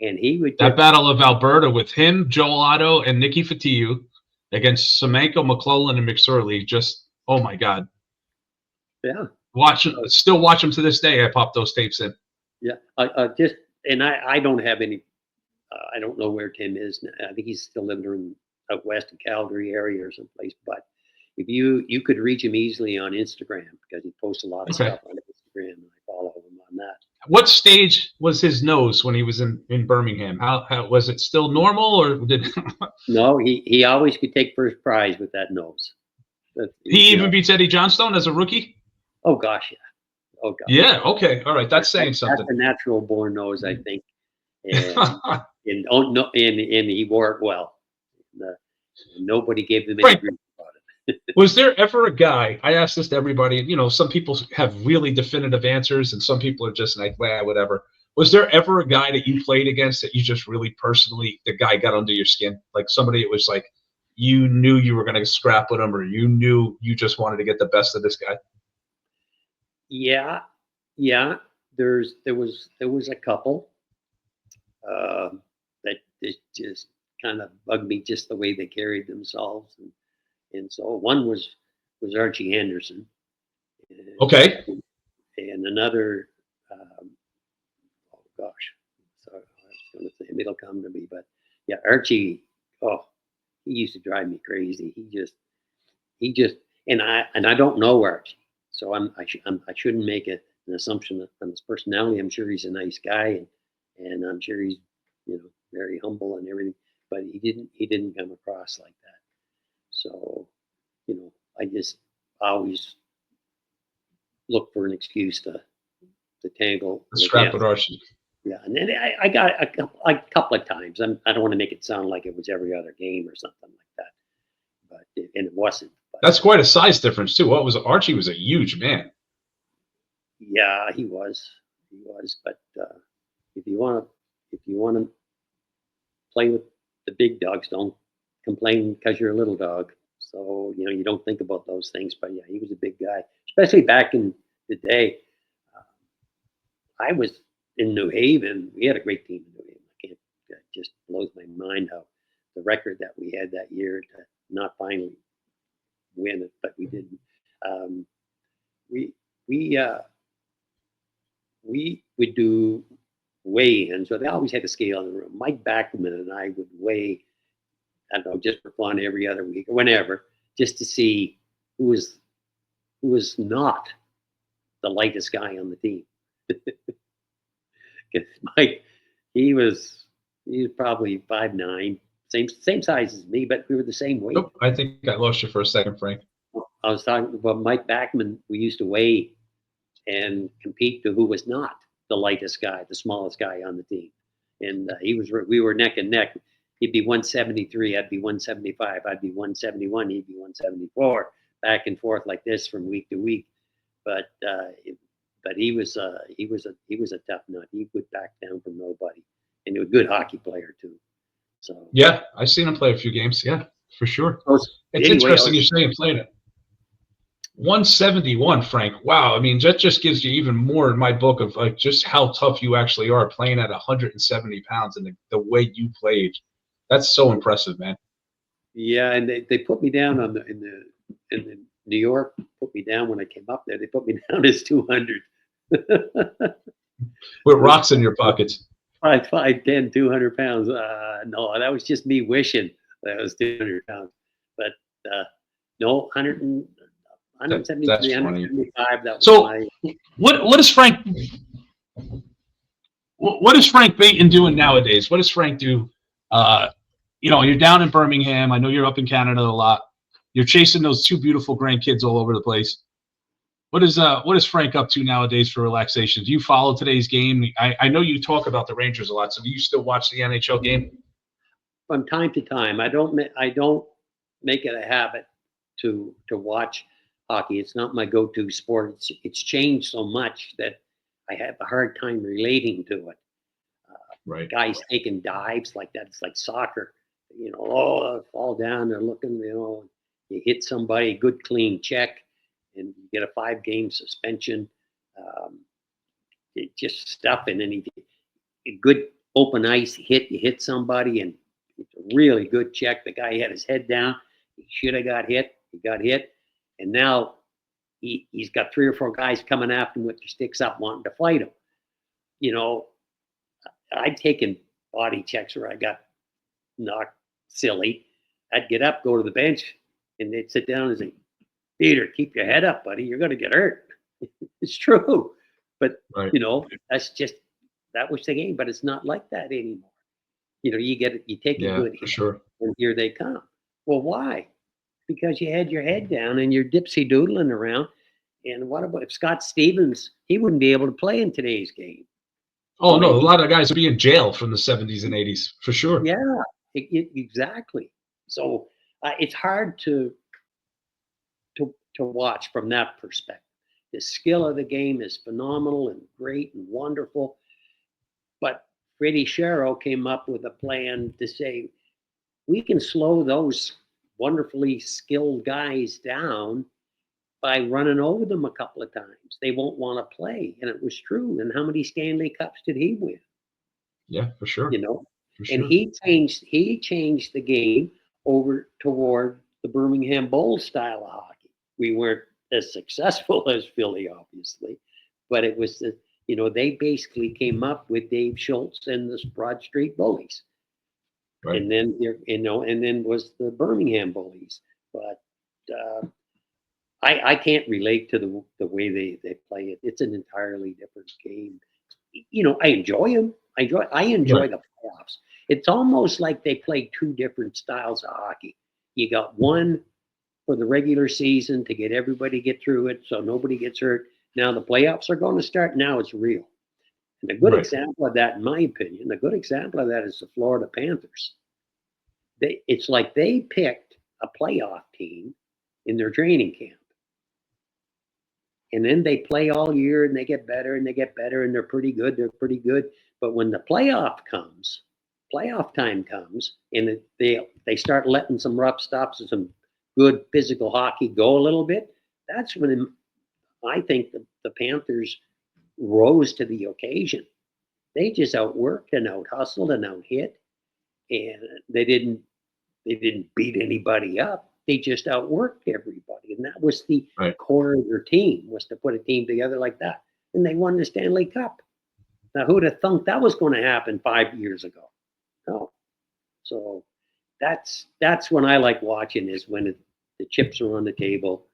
and he would That just, Battle of Alberta with him, Joel Otto, and Nicky Fatiou against Semenko, McClellan, and McSorley. Just, oh my God. yeah, Still watch them to this day. I pop those tapes in. yeah. And I don't have any. I don't know where Tim is now. I think he's still living out west of Calgary area or someplace. But if you could reach him easily on Instagram, because he posts a lot of Okay. stuff on Instagram, and I follow him on that. What stage was his nose when he was in Birmingham? How was it still normal, or did No, he always could take first prize with that nose. he even beats Eddie Johnstone as a rookie? Oh gosh, yeah. Oh gosh. Yeah. Okay. All right. That's saying something. That's a natural born nose, I think. And oh no, and he wore it well. Nobody gave them any grief about it. Was there ever a guy? I ask this to everybody. You know, some people have really definitive answers, and some people are just like, well, whatever. Was there ever a guy that you played against that you just really personally, the guy got under your skin? Like somebody it was like you knew you were going to scrap with him, or you knew you just wanted to get the best of this guy? Yeah. There was a couple that just kind of bugged me, just the way they carried themselves, and so one was Archie Henderson. Okay. And another, oh gosh, sorry, I was going to say it'll come to me, but yeah, Archie. Oh, he used to drive me crazy. He just, and I don't know Archie, so I shouldn't make an assumption on his personality. I'm sure he's a nice guy, and I'm sure he's very humble and everything, but he didn't come across like that. So I just always look for an excuse to tangle. Scrap with Archie. Yeah, and then I got a couple of times. I don't want to make it sound like it was every other game or something like that, but it wasn't. But, that's quite a size difference too. What was Archie? Was a huge man. Yeah, he was. But if you want to play with the big dogs, don't complain because you're a little dog. So you don't think about those things. But yeah, he was a big guy, especially back in the day. I was in New Haven. We had a great team in New Haven. It just blows my mind how the record that we had that year to not finally win it, but we didn't. We would do weigh-ins, so they always had a scale in the room. Mike Backman and I would weigh, I don't know, just for fun every other week or whenever, just to see who was not the lightest guy on the team. Mike, he was probably 5'9", same size as me, but we were the same weight. Nope, I think I lost you for a second, Frank. I was talking about Mike Backman. We used to weigh and compete to who was not the lightest guy, the smallest guy on the team, and we were neck and neck. He'd be 173, I'd be 175, I'd be 171, he'd be 174, back and forth like this from week to week. But he was a tough nut. He would back down from nobody, and he was a good hockey player too. So yeah, I've seen him play a few games. Yeah, for sure. It's interesting you're saying played it. 171, Frank. Wow. I mean, that just gives you even more in my book of like just how tough you actually are playing at 170 pounds and the way you played. That's so impressive, man. Yeah, and they put me down in the New York. Put me down when I came up there. They put me down as 200. With rocks in your pockets. 5'10", 200 pounds. No, that was just me wishing that I was 200 pounds. But no, 173, 175. That was so what is Frank? What is Frank BEATON doing nowadays? What does Frank do? You're down in Birmingham. I know you're up in Canada a lot. You're chasing those two beautiful grandkids all over the place. What is Frank up to nowadays for relaxation? Do you follow today's game? I know you talk about the Rangers a lot. So do you still watch the NHL game? From time to time. I don't make it a habit to watch hockey. It's not my go-to sport. It's changed so much that I have a hard time relating to it. Right. Guys taking dives like that. It's like soccer. Fall down. They're looking. You hit somebody. Good clean check, and you get a 5-game suspension. It just stuff, and then a good open ice hit, you hit somebody, and it's a really good check. The guy had his head down. He should have got hit. He got hit. And now he's got 3 or 4 guys coming after him with their sticks up wanting to fight him. You know, I'd taken body checks where I got knocked silly. I'd get up, go to the bench, and they'd sit down and say, Peter, keep your head up, buddy. You're going to get hurt. It's true. But, Right. you know, that was the game. But it's not like that anymore. You know, you take a good for hit, sure. and here they come. Well, why? Because you had your head down and you're dipsy doodling around. And what about if Scott Stevens? He wouldn't be able to play in today's game. Oh no, a lot of guys would be in jail from the 70s and 80s for sure. Yeah, exactly. So it's hard to watch from that perspective. The skill of the game is phenomenal and great and wonderful. But Freddie Sharrow came up with a plan to say, we can slow those wonderfully skilled guys down by running over them a couple of times. They won't want to play. And it was true. And how many Stanley Cups did he win? Yeah, for sure. You know, For sure. and he changed the game over toward the Birmingham Bulls style of hockey. We weren't as successful as Philly, obviously, but it was they basically came up with Dave Schultz and the Broad Street Bullies, Right. and then and then was the Birmingham Bullies. But I can't relate to the way they play it. It's an entirely different game. You know, I enjoy them. I enjoy Right. the playoffs. It's almost like they play 2 different styles of hockey. You got one for the regular season to get everybody get through it so nobody gets hurt. Now the playoffs are going to start. Now it's real. And a good Right. example of that, in my opinion, a good example of that is the Florida Panthers. It's like they picked a playoff team in their training camp. And then they play all year and they get better and they get better and they're pretty good. They're pretty good. But when the playoff time comes, and they start letting some rough stops and some good physical hockey go a little bit, that's when I think the Panthers rose to the occasion. They just outworked and out-hustled and out-hit, and they didn't beat anybody up. They just outworked everybody, and that was the Right. core of their team, was to put a team together like that. And they won the Stanley Cup. Now, who'd have thunk that was going to happen 5 years ago? No. So that's when I like watching, is when the chips are on the table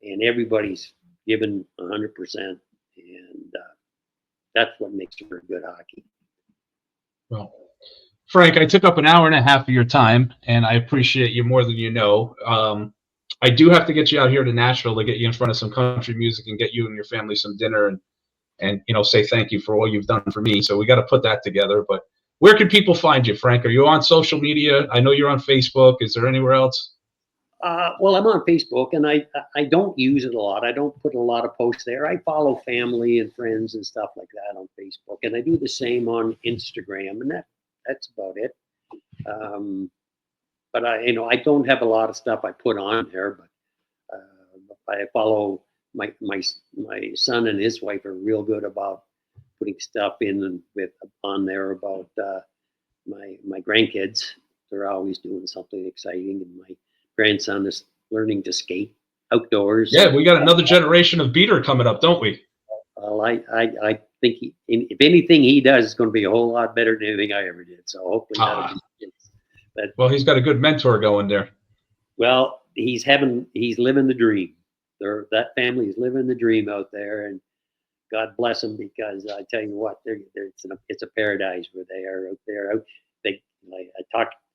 and everybody's given 100%, and that's what makes for good hockey. Well, Frank, I took up an hour and a half of your time, and I appreciate you more than you know. I do have to get you out here to Nashville to get you in front of some country music and get you and your family some dinner and say thank you for all you've done for me. So we got to put that together. But where can people find you, Frank? Are you on social media? I know you're on Facebook. Is there anywhere else? Well, I'm on Facebook, and I don't use it a lot. I don't put a lot of posts there. I follow family and friends and stuff like that on Facebook, and I do the same on Instagram, and that's about it. But I don't have a lot of stuff I put on there. But I follow my son and his wife are real good about putting stuff on there about my grandkids. They're always doing something exciting, and my grandson is learning to skate outdoors. Yeah, we got another generation of beater coming up, don't we? Well, I think if anything he does is going to be a whole lot better than anything I ever did. So hopefully that'll be it. But, well, he's got a good mentor going there. Well, he's living the dream. That family is living the dream out there, and God bless them, because I tell you what, it's a paradise where they are out there.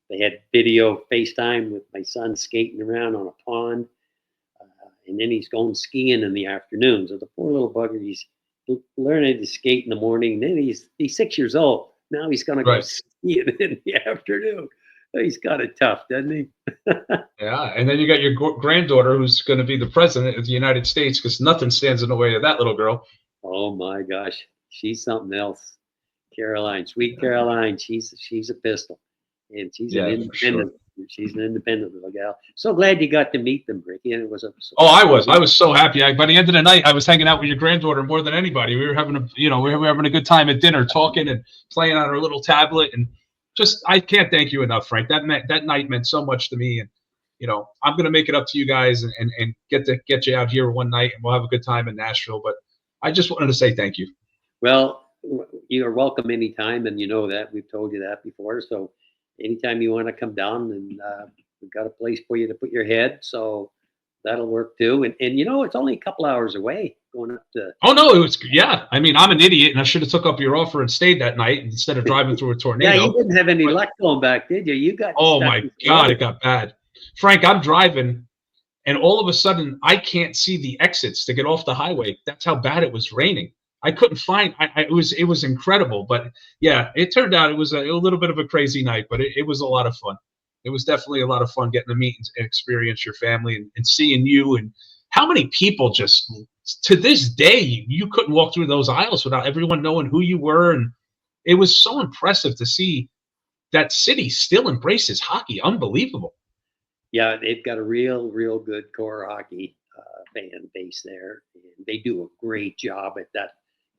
They had video FaceTime with my son skating around on a pond, and then he's going skiing in the afternoon. So the poor little bugger, he's learning to skate in the morning. And then he's 6 years old. Now he's going to go skiing in the afternoon. He's got it tough, doesn't he? Yeah, and then you got your granddaughter who's going to be the president of the United States, because nothing stands in the way of that little girl. Oh my gosh, she's something else. Caroline, sweet Caroline, she's a pistol, and she's an independent. She's an independent little gal. So glad you got to meet them, Ricky. And it was Oh, I was so happy. By the end of the night, I was hanging out with your granddaughter more than anybody. We were having we were having a good time at dinner, talking and playing on our little tablet, and just I can't thank you enough, Frank. That night meant so much to me, and I'm gonna make it up to you guys and get you out here one night, and we'll have a good time in Nashville. But I just wanted to say thank you. Well, you're welcome anytime, and you know that we've told you that before. So anytime you want to come down, and we've got a place for you to put your head, so that'll work too. And it's only a couple hours away going up to. Oh no, it was I mean, I'm an idiot, and I should have took up your offer and stayed that night instead of driving through a tornado. Yeah, you didn't have any luck going back, did you? You got. Oh my God, it got bad. Frank, I'm driving, and all of a sudden, I can't see the exits to get off the highway. That's how bad it was raining. I couldn't find. It was incredible, but yeah, it turned out it was a little bit of a crazy night, but it was a lot of fun. It was definitely a lot of fun getting to meet and experience your family and seeing you, and how many people just to this day you couldn't walk through those aisles without everyone knowing who you were, and it was so impressive to see that city still embraces hockey. Unbelievable. Yeah, they've got a real good core hockey fan base there, and they do a great job at that.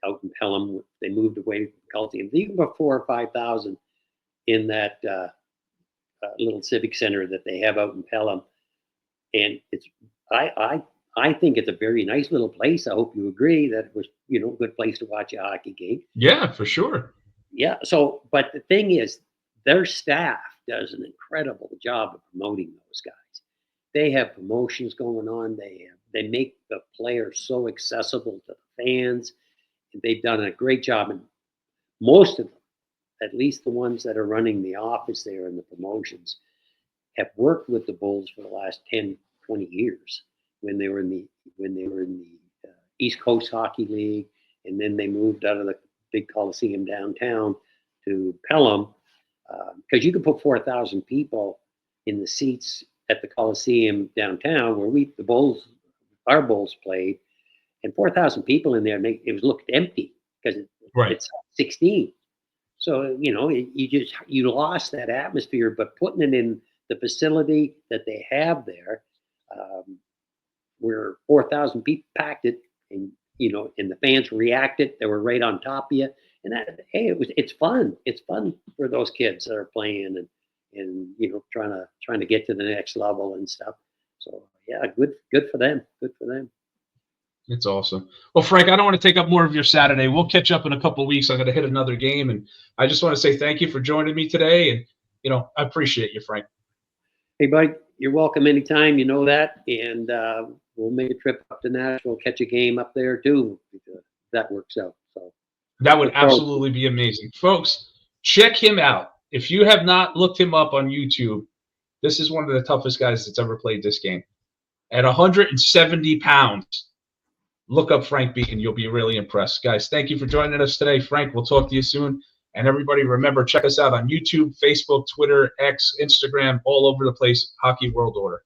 Out in Pelham, they moved away from Coliseum. Even before 5,000 in that little civic center that they have out in Pelham, and it's I think it's a very nice little place. I hope you agree that it was a good place to watch a hockey game. Yeah, for sure. Yeah. So, but the thing is, their staff does an incredible job of promoting those guys. They have promotions going on. They make the players so accessible to the fans. They've done a great job, and most of them, at least the ones that are running the office there and the promotions, have worked with the Bulls for the last 10, 20 years when they were in the East Coast Hockey League, and then they moved out of the big Coliseum downtown to Pelham, because you could put 4,000 people in the seats at the Coliseum downtown where our Bulls played. And 4,000 people in there, it was looked empty because it's 16. So you lost that atmosphere. But putting it in the facility that they have there, where 4,000 people packed it, and and the fans reacted, they were right on top of you. And it's fun. It's fun for those kids that are playing and trying to get to the next level and stuff. So yeah, good for them. Good for them. It's awesome. Well, Frank, I don't want to take up more of your Saturday. We'll catch up in a couple of weeks. I'm going to hit another game, and I just want to say thank you for joining me today. And I appreciate you, Frank. Hey, buddy, you're welcome anytime. You know that, and we'll make a trip up to Nashville, catch a game up there too. If that works out. So that would absolutely be amazing, folks. Check him out. If you have not looked him up on YouTube, this is one of the toughest guys that's ever played this game. At 170 pounds. Look up Frank Beaton. You'll be really impressed. Guys, thank you for joining us today. Frank, we'll talk to you soon. And everybody, remember, check us out on YouTube, Facebook, Twitter, X, Instagram, all over the place, Hockey World Order.